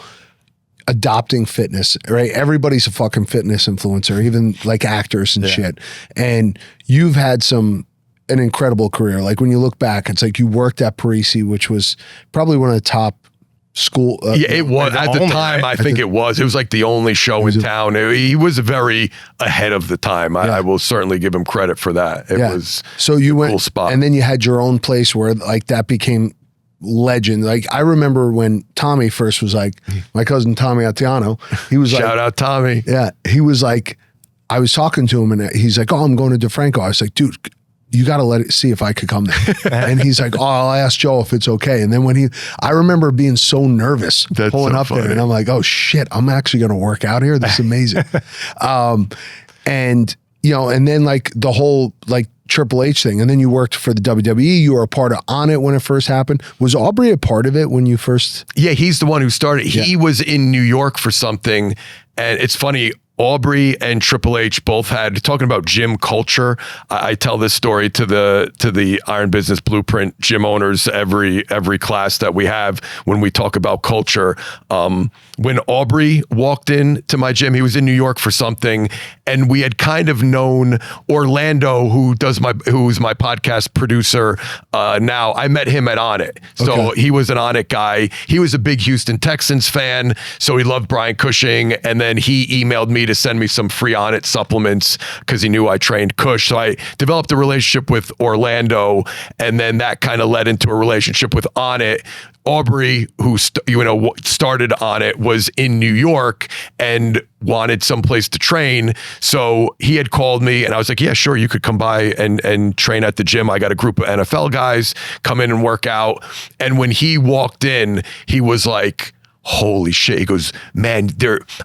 adopting fitness, right? Everybody's a fucking fitness influencer, even like actors and shit. And you've had an incredible career. Like, when you look back, it's like you worked at Parisi, which was probably one of the top school. It was at the time. I think it was like the only show in town. He was very ahead of the time. I will certainly give him credit for that. It was so you went, cool spot. And then you had your own place where, like, that became legend. Like, I remember when Tommy first was like, my cousin Tommy Attiano, he was like, shout out Tommy. Yeah. He was like, I was talking to him and he's like, oh, I'm going to DeFranco. I was like, dude, you got to let it see if I could come there. And he's like, oh, I'll ask Joe if it's okay. And then when I remember being so nervous pulling up there, and I'm like, oh shit, I'm actually going to work out here. This is amazing. And then like the whole like Triple H thing. And then you worked for the WWE. You were a part of On It when it first happened. Was Aubrey a part of it when you first? Yeah, he's the one who started. Yeah. He was in New York for something. And it's funny, Aubrey and Triple H both had, talking about gym culture. I tell this story to the Iron Business Blueprint gym owners every class that we have when we talk about culture. When Aubrey walked into my gym, he was in New York for something, and we had kind of known Orlando, who's my podcast producer now. I met him at On It. So he was an On It guy. He was a big Houston Texans fan, so he loved Brian Cushing, and then he emailed me to send me some free On It supplements because he knew I trained Cush. So I developed a relationship with Orlando, and then that kind of led into a relationship with On It. Aubrey, who started On It, was in New York and wanted someplace to train. So he had called me and I was like, yeah, sure, you could come by and train at the gym. I got a group of NFL guys, come in and work out. And when he walked in, he was like, holy shit. He goes, man,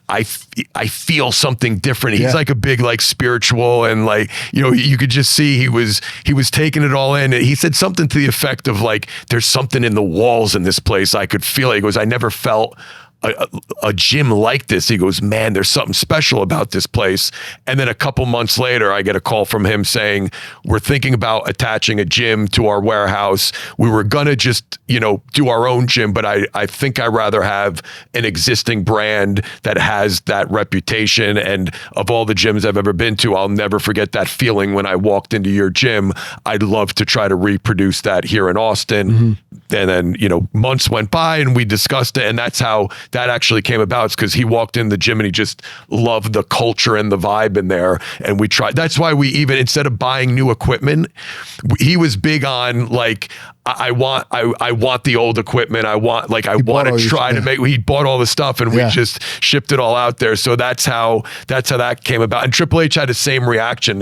I feel something different. He's like a big, like spiritual, and like, you could just see he was taking it all in. And he said something to the effect of like, there's something in the walls in this place. I could feel it. He goes, I never felt a gym like this. He goes, man, there's something special about this place. And then a couple months later, I get a call from him saying, we're thinking about attaching a gym to our warehouse. We were gonna just, do our own gym, but I think I'd rather have an existing brand that has that reputation. And of all the gyms I've ever been to, I'll never forget that feeling when I walked into your gym. I'd love to try to reproduce that here in Austin. Mm-hmm. And then, months went by and we discussed it, and that's how that actually came about. It's because he walked in the gym and he just loved the culture and the vibe in there. And we tried. That's why we even, instead of buying new equipment, he was big on like, I want the old equipment. I want to try to make. He bought all the stuff, and we just shipped it all out there. So that's how that came about. And Triple H had the same reaction,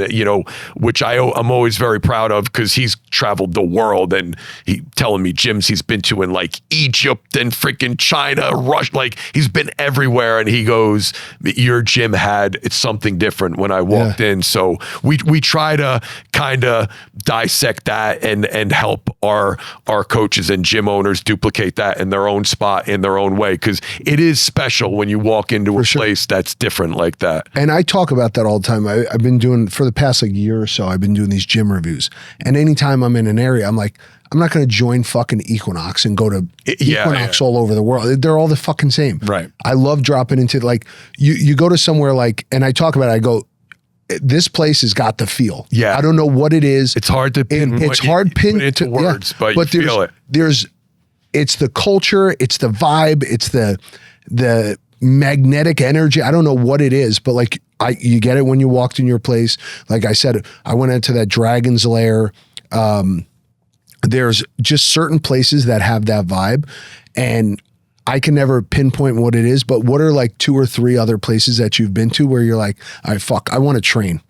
which I'm always very proud of, because he's traveled the world and he telling me gyms he's been to in like Egypt and freaking China, Russia. Like he's been everywhere, and he goes, your gym it's something different when I walked in. So we try to kind of dissect that and help our coaches and gym owners duplicate that in their own spot, in their own way, because it is special when you walk into a place that's different like that. And I talk about that all the time. I've been doing, for the past like year or so, I've been doing these gym reviews. And anytime I'm in an area, I'm like, I'm not going to join fucking Equinox and go to Equinox all over the world. They're all the fucking same. Right. I love dropping into, like, you go to somewhere like, and I talk about it, I go, this place has got the feel. Yeah. I don't know what it is. It's hard to pin. It's hard pin into words, but you feel it. It's the culture, it's the vibe, it's the magnetic energy. I don't know what it is, but like you get it when you walked in your place. Like I said, I went into that Dragon's Lair. There's just certain places that have that vibe, and I can never pinpoint what it is, but what are like 2 or 3 other places that you've been to where you're like, all right, I want to train?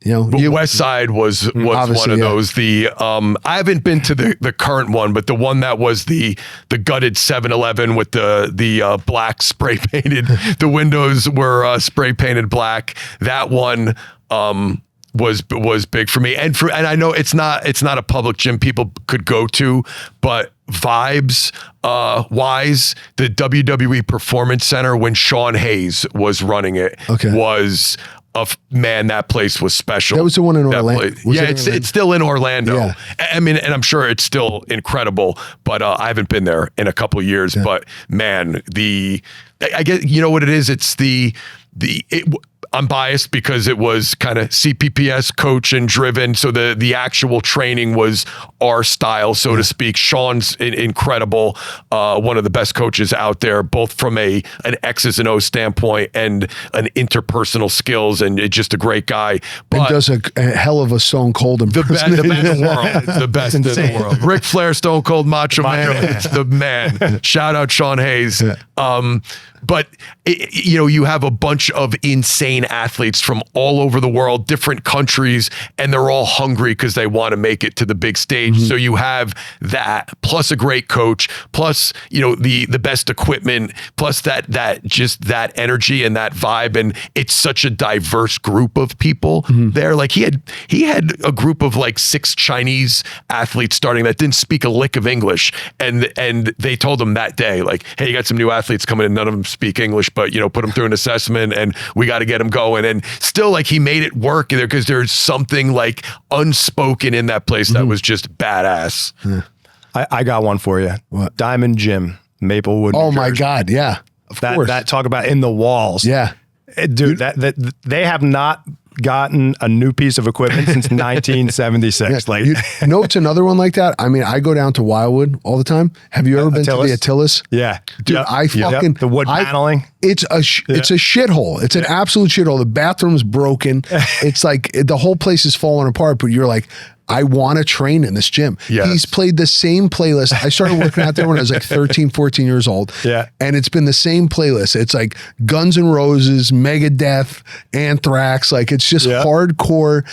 West Side was one of those. I haven't been to the current one, but the one that was the gutted 7-Eleven with the black spray painted, the windows were spray painted black. That one was big for me, and I know it's not a public gym people could go to, but vibes wise, the WWE Performance Center when Sean Hayes was running it was man, that place was special. That was the one in Orlando. It's still in Orlando. Yeah. I mean, and I'm sure it's still incredible, but I haven't been there in a couple of years. Yeah. But man, I guess you know what it is. It's I'm biased because it was kind of CPPS coach and driven. So the actual training was our style, so to speak. Sean's incredible. One of the best coaches out there, both from an X's and O's standpoint and an interpersonal skills, and just a great guy. But and does a hell of a Stone Cold impersonation. The best in the world. It's the best in the world. Ric Flair, Stone Cold, Macho Man. It's the man. Shout out Sean Hayes. But you have a bunch of insane athletes from all over the world, different countries, and they're all hungry because they want to make it to the big stage. So you have that, plus a great coach, plus the best equipment, plus that energy and that vibe, and it's such a diverse group of people there. Like he had a group of like 6 Chinese athletes starting that didn't speak a lick of English, and they told him that day, like, hey, you got some new athletes coming in, none of them speak English, but put them through an assessment and we got to get them going. And still, like, he made it work there because there's something like unspoken in that place that was just badass. I got one for you. What? Diamond Gym, Maplewood. Oh my God. Yeah. Of course. That talk about in the walls. Yeah. Dude, that they have not gotten a new piece of equipment since 1976. Like, it's another one like that. I mean, I go down to Wildwood all the time. Have you ever been to the Attilas? Yeah, dude. I fucking the wood paneling. It's a shithole. It's an absolute shithole. The bathroom's broken. It's like the whole place is falling apart. But you're like, I want to train in this gym. Yes. He's played the same playlist. I started working out there when I was like 13, 14 years old. Yeah. And it's been the same playlist. It's like Guns N' Roses, Megadeth, Anthrax. Like, it's just hardcore,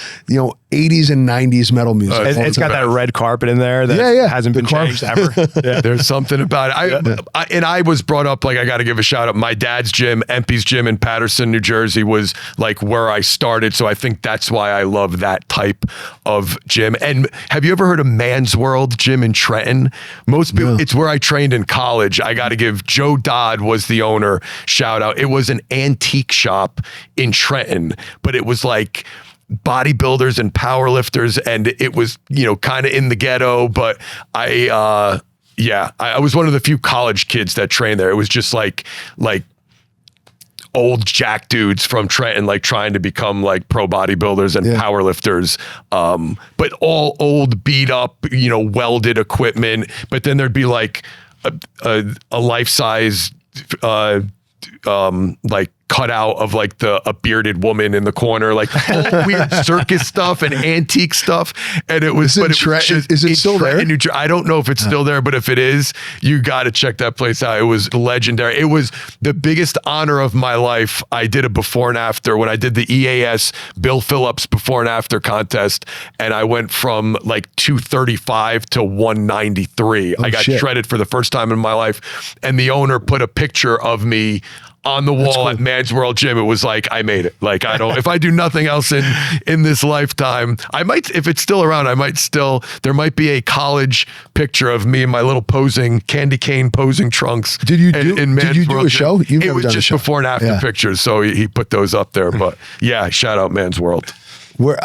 80s and 90s metal music. It's got that red carpet in there that hasn't been changed ever. There's something about it. I was brought up, like, I got to give a shout out. My dad's gym, Empey's gym in Paterson, New Jersey, was like where I started. So I think that's why I love that type of gym. And have you ever heard of Man's World Gym in Trenton? Most people, it's where I trained in college. I got to give Joe Dodd was the owner. Shout out. It was an antique shop in Trenton, but it was like bodybuilders and powerlifters, and it was kind of in the ghetto. But I was one of the few college kids that trained there. It was just like old jack dudes from Trenton, like trying to become like pro bodybuilders and powerlifters, but all old, beat up, welded equipment. But then there'd be like a life-size like cutout of like a bearded woman in the corner, like all weird circus stuff and antique stuff. And it was, is it still there? I don't know if it's still there, but if it is, you got to check that place out. It was legendary. It was the biggest honor of my life. I did a before and after when I did the EAS Bill Phillips before and after contest. And I went from like 235 to 193. I got shredded for the first time in my life. And the owner put a picture of me on the wall at Man's World Gym. It was like, I made it. Like, if I do nothing else in this lifetime, I might, if it's still around, there might be a college picture of me in my little candy cane posing trunks. Did you do a show? It was just before and after pictures. So he put those up there, but shout out Man's World. Where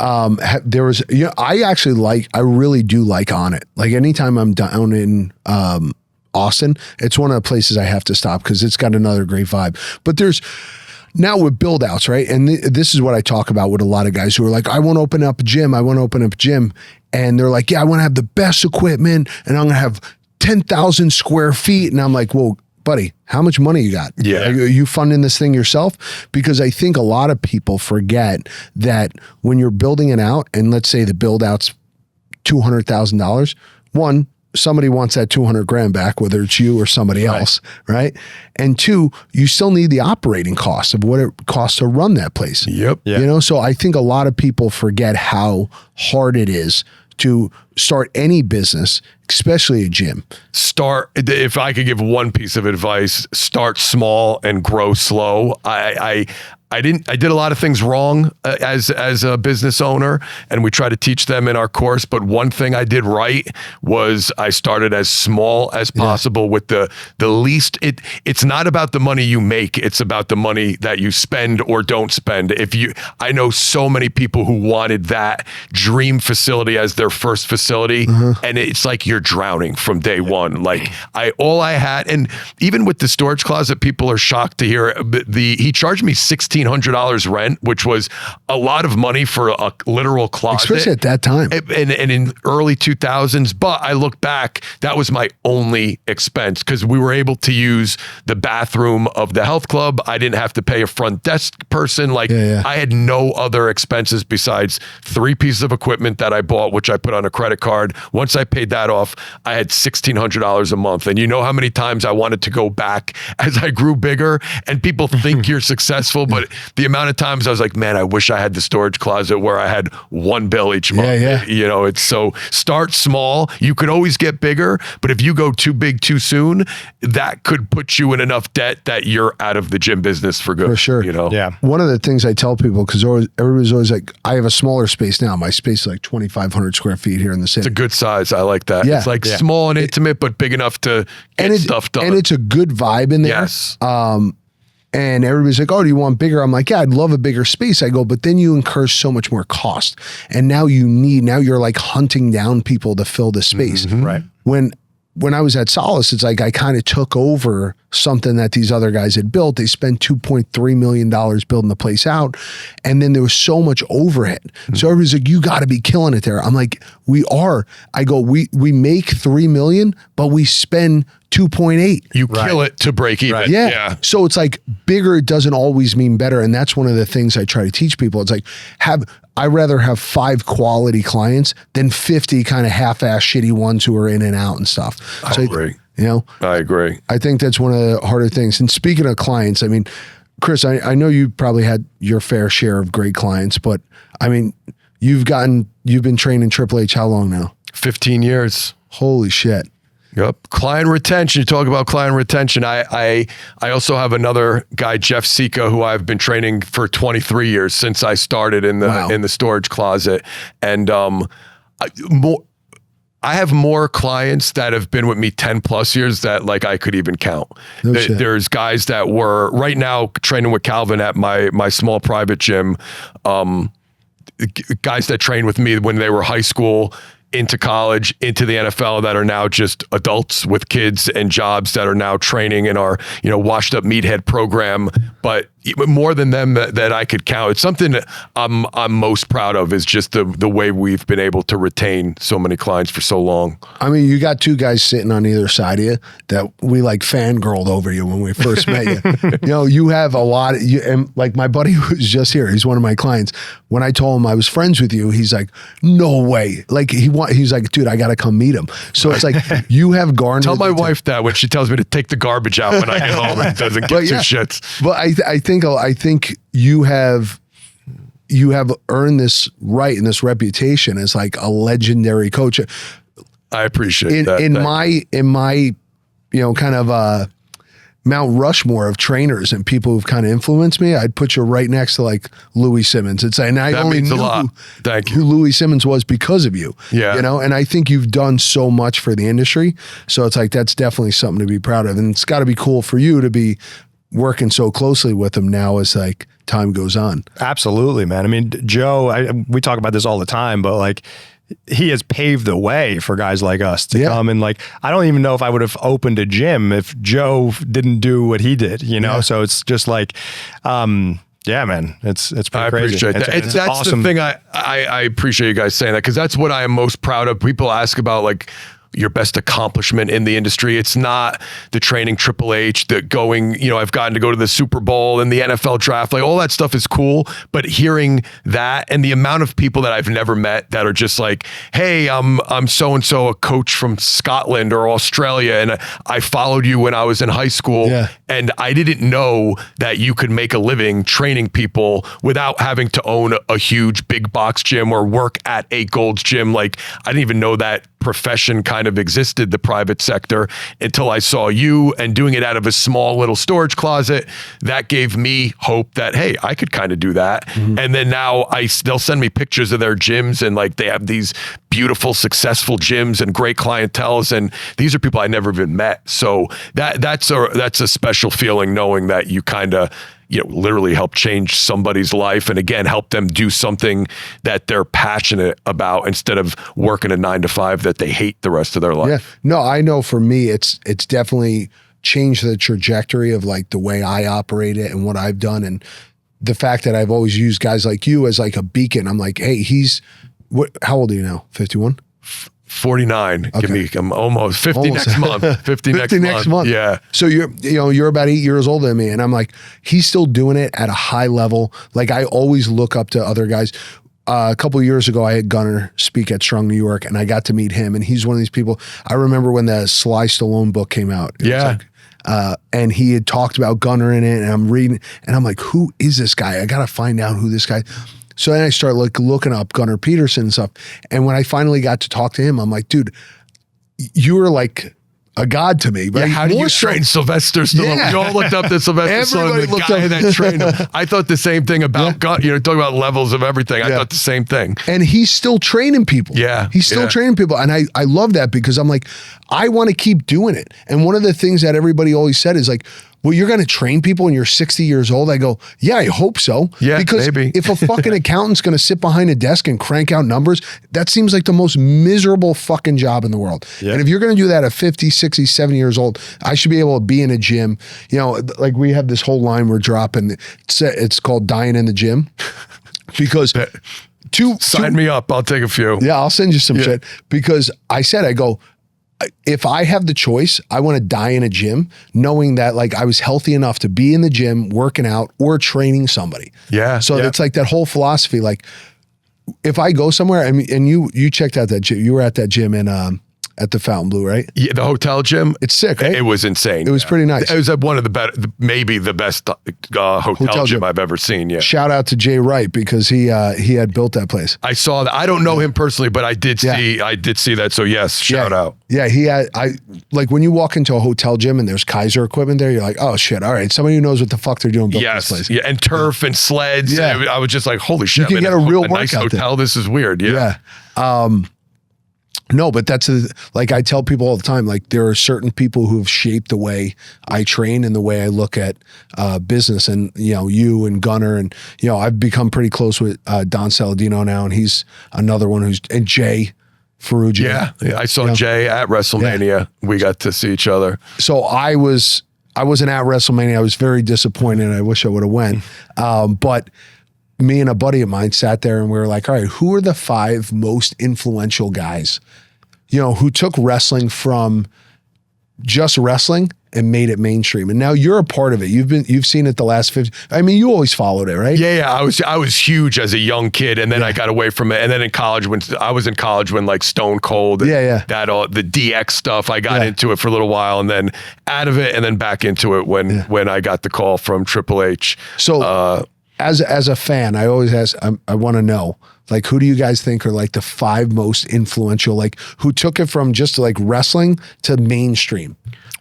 there was, I really do like On It. Like, anytime I'm down in, Austin, it's one of the places I have to stop because it's got another great vibe. But there's now with build outs, right? And this is what I talk about with a lot of guys who are like, I want to open up a gym. And they're like, I want to have the best equipment and I'm going to have 10,000 square feet. And I'm like, well, buddy, how much money you got? Yeah. Are you funding this thing yourself? Because I think a lot of people forget that when you're building it out, and let's say the build out's $200,000, one, somebody wants that 200 grand back, whether it's you or somebody else, right? And two, you still need the operating costs of what it costs to run that place. Yep. Yeah. So I think a lot of people forget how hard it is to start any business, especially a gym. If I could give one piece of advice, start small and grow slow. I did a lot of things wrong as a business owner, and we try to teach them in our course. But one thing I did right was I started as small as possible with the least. It's not about the money you make; it's about the money that you spend or don't spend. I know so many people who wanted that dream facility as their first facility, and it's like you're drowning from day one. Like all I had, and even with the storage closet, people are shocked to hear he charged me $16 $1,600 rent, which was a lot of money for a literal closet. Especially at that time. And in early 2000s. But I look back, that was my only expense because we were able to use the bathroom of the health club. I didn't have to pay a front desk person. Like I had no other expenses besides 3 pieces of equipment that I bought, which I put on a credit card. Once I paid that off, I had $1,600 a month. And you know how many times I wanted to go back as I grew bigger, and people think you're successful, but the amount of times I was like, man, I wish I had the storage closet where I had 1 bill each month. You know, it's so start small. You could always get bigger, but if you go too big too soon, that could put you in enough debt that you're out of the gym business for good. For sure. You know? Yeah. One of the things I tell people, because everybody's always like, I have a smaller space now. My space is like 2,500 square feet here in the city. It's a good size. I like that. Yeah. It's like small and intimate, but big enough to get stuff done. And it's a good vibe in there. Yes. And everybody's like, oh, do you want bigger? I'm like, yeah, I'd love a bigger space. I go, but then you incur so much more cost. And now you're like hunting down people to fill the space. Right. When I was at Solace, it's like I kind of took over something that these other guys had built. They spent $2.3 million building the place out. And then there was so much overhead. So everybody's like, you got to be killing it there. I'm like, we are. I go, we make $3 million, but we spend 2.8. You kill it to break even. Right. Yeah. So it's like bigger doesn't always mean better. And that's one of the things I try to teach people. It's like, I'd rather have 5 quality clients than 50 kind of half-ass shitty ones who are in and out and stuff. I agree. You know? I agree. I think that's one of the harder things. And speaking of clients, I mean, Chris, I know you probably had your fair share of great clients, but I mean, you've been training Triple H how long now? 15 years. Holy shit. Yep. Client retention. You talk about client retention. I also have another guy, Jeff Sika, who I've been training for 23 years since I started in the storage closet. And I have more clients that have been with me 10 plus years that like I could even count. There's guys that were right now training with Calvin at my small private gym. Guys that trained with me when they were high school, into college, into the NFL, that are now just adults with kids and jobs that are now training in our, washed up meathead program. But more than them that I could count, it's something that I'm most proud of, is just the way we've been able to retain so many clients for so long. I mean, you got 2 guys sitting on either side of you that we like fangirled over you when we first met you. You have a lot of, and like my buddy who was just here, he's one of my clients. When I told him I was friends with you, he's like, no way. Like he's like, dude, I got to come meet him. So it's like, you have garnered. Tell my wife that when she tells me to take the garbage out when I get home and doesn't give 2 shits. But I think you have earned this right and this reputation as like a legendary coach. I appreciate that. In my kind of Mount Rushmore of trainers and people who've kind of influenced me, I'd put you right next to like Louis Simmons. And I only knew who Louis Simmons was because of you. Yeah. And I think you've done so much for the industry. So it's like, that's definitely something to be proud of. And it's got to be cool for you to be working so closely with him now as like time goes on. Absolutely, man. I mean, Joe, we talk about this all the time, but like, he has paved the way for guys like us to come. And like, I don't even know if I would have opened a gym if Joe didn't do what he did, So it's just like, yeah, man, it's pretty crazy. I appreciate that. That's awesome. The thing I appreciate you guys saying that, because that's what I am most proud of. People ask about like your best accomplishment in the industry. It's not the training Triple H, the going, I've gotten to go to the Super Bowl and the NFL draft, like all that stuff is cool. But hearing that and the amount of people that I've never met that are just like, hey, I'm so-and-so, a coach from Scotland or Australia, and I followed you when I was in high school. Yeah. And I didn't know that you could make a living training people without having to own a huge big box gym or work at a Gold's Gym. Like, I didn't even know that profession kind of existed, the private sector, until I saw you and doing it out of a small little storage closet. That gave me hope that, hey, I could kind of do that. Mm-hmm. And then now they'll send me pictures of their gyms, and like they have these beautiful, successful gyms and great clienteles, and these are people I never even met. So that's a special feeling, knowing that you kind of literally help change somebody's life, and again, help them do something that they're passionate about instead of working a 9-to-5 that they hate the rest of their life. Yeah. No, I know for me, it's definitely changed the trajectory of like the way I operate it and what I've done. And the fact that I've always used guys like you as like a beacon. I'm like, hey, how old are you now? 51? 49. Okay. I'm almost 50 next month. 50 next month. Yeah. So you're about 8 years older than me, and I'm like, he's still doing it at a high level. Like I always look up to other guys. A couple of years ago, I had Gunner speak at Strong New York, and I got to meet him. And he's one of these people. I remember when the Sly Stallone book came out. And he had talked about Gunner in it, and I'm reading, and I'm like, who is this guy? I got to find out who this guy. So then I started looking up Gunnar Peterson and stuff. And when I finally got to talk to him, I'm like, dude, you were like a god to me. But how do you train Sylvester Stallone? Yeah. We all looked up to Sylvester Stallone, the guy that trained him. I thought the same thing about talking about levels of everything. I thought the same thing. And he's still training people. Yeah. He's still training people. And I love that because I'm like, I want to keep doing it. And one of the things that everybody always said is like, well, you're going to train people when you're 60 years old. I go, yeah, I hope so. Yeah, because maybe. If a fucking accountant's going to sit behind a desk and crank out numbers, that seems like the most miserable fucking job in the world. Yeah. And if you're going to do that at 50, 60, 70 years old, I should be able to be in a gym. You know, like we have this whole line we're dropping. It's called Dying in the Gym because sign me up. I'll take a few. Yeah, I'll send you some shit because I go, if I have the choice, I want to die in a gym knowing that like I was healthy enough to be in the gym, working out or training somebody. Yeah. So it's like that whole philosophy. Like if I go somewhere, I mean, and you checked out that gym, you were at that gym in, at the Fontainebleau, right? Yeah, the hotel gym. It's sick, right? It was insane. It was pretty nice. It was one of the better, maybe the best hotel gym I've ever seen. Yeah. Shout out to Jay Wright because he had built that place. I saw that. I don't know him personally, but I did see that. So yes, shout out. Yeah, he had. Like when you walk into a hotel gym and there's Kaiser equipment there, you're like, oh shit, all right, somebody who knows what the fuck they're doing built this place. Yeah, and turf and sleds. Yeah. I was just like, holy shit, you can get a real nice hotel. This is weird. Yeah. No, but that's like I tell people all the time, like there are certain people who have shaped the way I train and the way I look at business. And, you and Gunner and, I've become pretty close with Don Saladino now. And he's another one and Jay Ferrugia. Yeah. I saw Jay at WrestleMania. Yeah. We got to see each other. So I wasn't at WrestleMania. I was very disappointed. I wish I would have went. But me and a buddy of mine sat there and we were like, all right, who are the 5 most influential guys, who took wrestling from just wrestling and made it mainstream? And now you're a part of it. You've seen it the last 50. I mean, you always followed it, right? Yeah. I was huge as a young kid, and then I got away from it. And then in college, when like Stone Cold, the DX stuff, I got into it for a little while, and then out of it, and then back into it when I got the call from Triple H. So. As a fan, I always ask, I want to know, like, who do you guys think are like the 5 most influential, like who took it from just like wrestling to mainstream?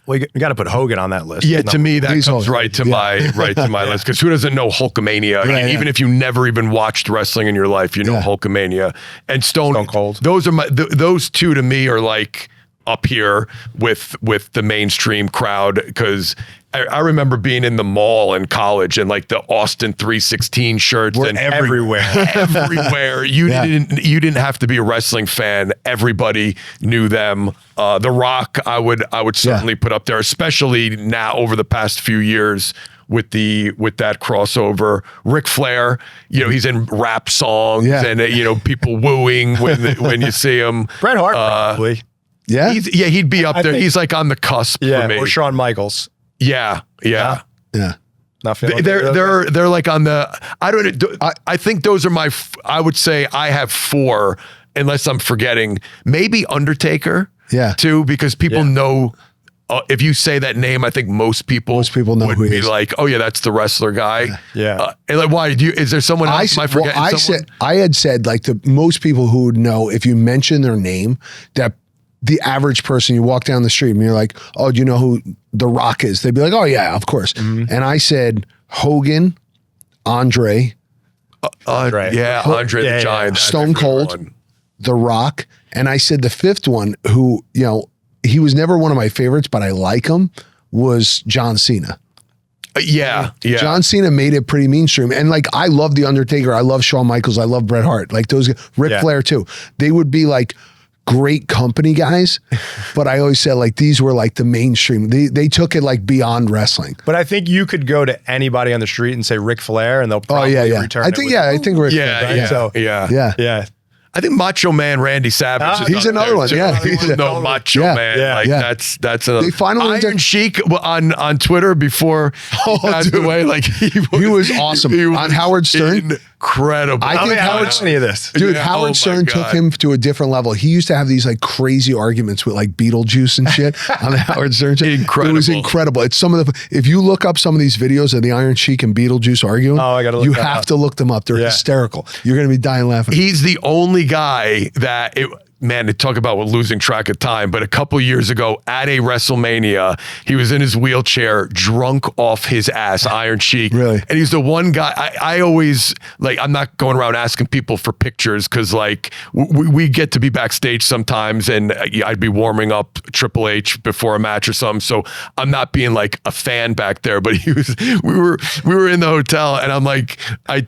Well, you got to put Hogan on that list. Yeah, to me, that comes right to my list. Because who doesn't know Hulkamania? Right, even if you never even watched wrestling in your life, you know Hulkamania and Stone Cold. Those are those two to me are like up here with the mainstream crowd, because I remember being in the mall in college and like the Austin 316 shirts and everywhere. You didn't have to be a wrestling fan. Everybody knew them. The Rock, I would certainly put up there, especially now over the past few years with that crossover. Ric Flair, he's in rap songs and people wooing when you see him. Bret Hart probably. Yeah. He'd be up there. He's like on the cusp for me. Or Shawn Michaels. Yeah. Not feeling they're like on the. I think those are I would say I have 4, unless I'm forgetting. Maybe Undertaker. Yeah. Too, because people know. If you say that name, I think most people know would who he be is. like, oh yeah, that's the wrestler guy. Yeah. And like, why is there someone else? Am I forgetting? I had said like the most people who would know if you mention their name, that the average person, you walk down the street and you're like, oh, do you know who The Rock is? They'd be like, oh yeah, of course. Mm-hmm. And I said Hogan, Andre the Giant, Stone Cold, The Rock, and I said the 5th one, who he was never one of my favorites, but I like him, was John Cena. Yeah. John Cena made it pretty mainstream. And like, I love The Undertaker. I love Shawn Michaels. I love Bret Hart. Like those, Ric Flair too. They would be like great company guys, but I always said like these were like the mainstream. They took it like beyond wrestling. But I think you could go to anybody on the street and say Ric Flair, and they'll probably return. I think I think Ric Flair. Yeah, Right? yeah, So, yeah. I think Macho Man Randy Savage. is he's up another there, one. too. Yeah, he's No Macho Man. Yeah. Like that's another. They finally Iron Sheik on Twitter before he passed away. Like he was awesome. on Howard Stern. Incredible. I think Howard any of this. Dude, Yeah, Howard oh my Stern took God. him to a different level. He used to have these like crazy arguments with like Beetlejuice and shit on the Howard Stern show. Incredible. It was incredible. It's some of the, if you look up some of these videos of the Iron Sheik and Beetlejuice arguing, I gotta look you that have up. to look them up. They're hysterical. You're going to be dying laughing. He's the only guy that man, to talk about losing track of time, but a couple years ago at a WrestleMania, he was in his wheelchair, drunk off his ass, Iron Sheik. Really? And he's the one guy, I always, like, I'm not going around asking people for pictures because, like, we get to be backstage sometimes and I'd be warming up Triple H before a match or something. So I'm not being like a fan back there, but we were in the hotel and I'm like, I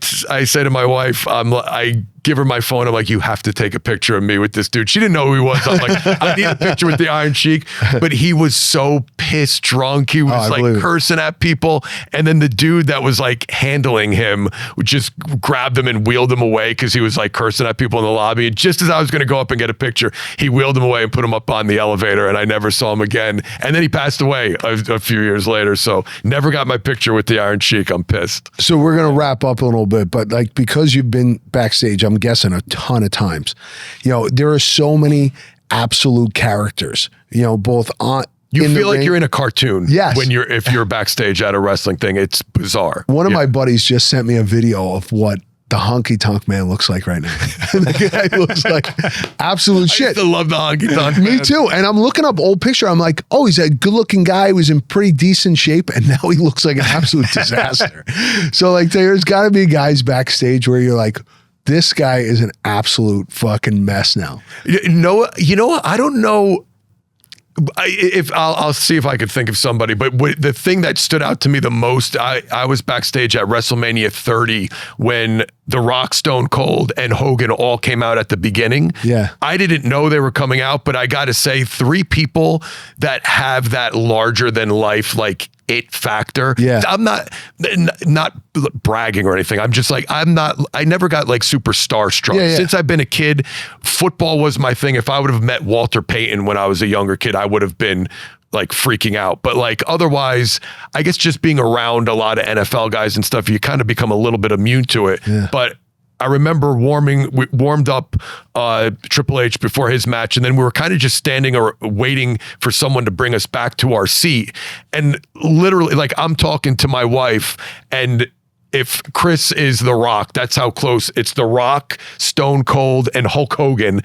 say to my wife, I give her my phone. I'm like, you have to take a picture of me with this dude. She didn't know who he was. I'm like, I need a picture with the Iron Sheik. But he was so pissed drunk. He was like cursing at people. And then the dude that was like handling him just grabbed him and wheeled him away because he was like cursing at people in the lobby. And just as I was going to go up and get a picture, he wheeled him away and put him up on the elevator. And I never saw him again. And then he passed away a few years later. So never got my picture with the Iron Sheik. I'm pissed. So we're going to wrap up a little bit, but like, because you've been backstage, I'm guessing a ton of times, you know, there are so many absolute characters, you know, both on, you feel like you're in a cartoon. Yes. If you're backstage at a wrestling thing, it's bizarre. One of my buddies just sent me a video of what the honky tonk man looks like right now. The guy looks like absolute shit. I used to love the honky tonk. Me too. And I'm looking up old picture. I'm like, oh, he's a good looking guy. He was in pretty decent shape. And now he looks like an absolute disaster. So like, there's gotta be guys backstage where you're like, this guy is an absolute fucking mess now. No, you know what? I don't know. I'll see if I could think of somebody, but the thing that stood out to me the most, I was backstage at WrestleMania 30 when The Rock, Stone Cold, and Hogan all came out at the beginning. Yeah. I didn't know they were coming out, but I got to say, 3 people that have that larger than life, like, it factor. Yeah. I'm not bragging or anything. I'm just like, I never got like super starstruck. Yeah. Since I've been a kid, football was my thing. If I would have met Walter Payton when I was a younger kid, I would have been like freaking out. But like otherwise, I guess just being around a lot of NFL guys and stuff, you kind of become a little bit immune to it. Yeah. But I remember we warmed up Triple H before his match, and then we were kind of just standing or waiting for someone to bring us back to our seat. And literally, like, I'm talking to my wife, and if Chris is The Rock, that's how close. It's The Rock, Stone Cold, and Hulk Hogan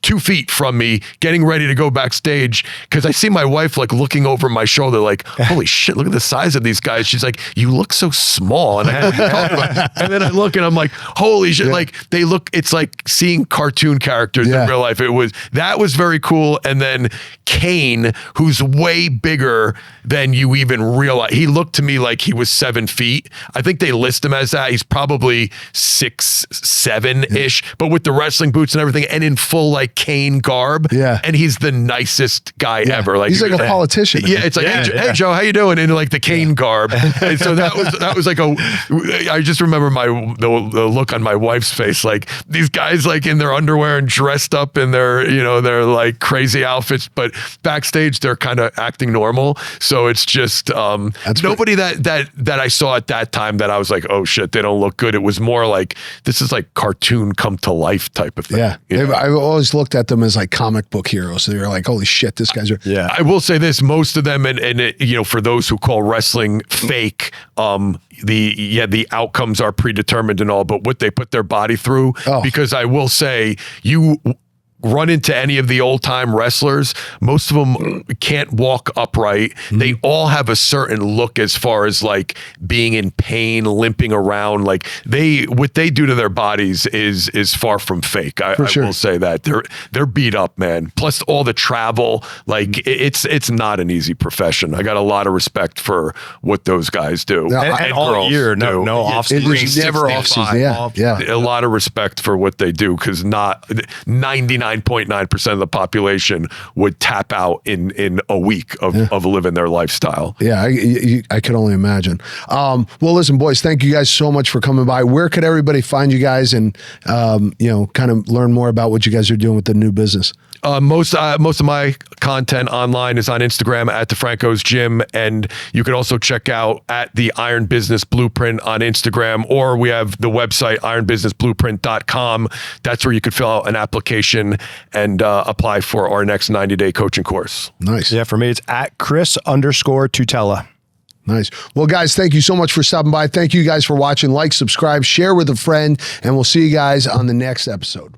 2 feet from me, getting ready to go backstage, because I see my wife like looking over my shoulder like, holy shit, look at the size of these guys. She's like, you look so small. And I go, what are you talking about? And then I look and I'm like, holy shit, like they look, it's like seeing cartoon characters in real life. That was very cool. And then Kane, who's way bigger than you even realize. He looked to me like he was 7 feet. I think they list him as that. He's probably 6'7" but with the wrestling boots and everything, and in full like Kane garb. Yeah. And he's the nicest guy ever. Like he's like a politician. Yeah, it's like, hey Joe, how you doing? In like the Kane garb. And so that was like I just remember the look on my wife's face, like these guys like in their underwear and dressed up in their, you know, their like crazy outfits, but backstage they're kind of acting normal. So it's just nobody that I saw at that time that I was like, oh shit, they don't look good. It was more like, this is like cartoon come to life type of thing. Yeah. I've always looked at them as like comic book heroes. So you're like, holy shit, this guy's are. Yeah. I will say this, most of them, and it, you know, for those who call wrestling fake, the outcomes are predetermined and all, but what they put their body through, because I will say, you run into any of the old time wrestlers, most of them can't walk upright. They all have a certain look as far as like being in pain, limping around. Like what they do to their bodies is far from fake. I will say that they're beat up, man. Plus all the travel, like it's not an easy profession. I got a lot of respect for what those guys do. And all year, no off season. Never off season. Yeah. A lot of respect for what they do, because not 99% 99.9% of the population would tap out in a week of living their lifestyle. Yeah, I could only imagine. Well, listen, boys, thank you guys so much for coming by. Where could everybody find you guys and, kind of learn more about what you guys are doing with the new business? Most of my content online is on Instagram at DeFranco's Gym, and you can also check out at the Iron Business Blueprint on Instagram, or we have the website ironbusinessblueprint.com. That's where you could fill out an application and apply for our next 90-day coaching course. Nice. Yeah, for me, it's at Chris_Tutela. Nice. Well, guys, thank you so much for stopping by. Thank you guys for watching. Like, subscribe, share with a friend, and we'll see you guys on the next episode.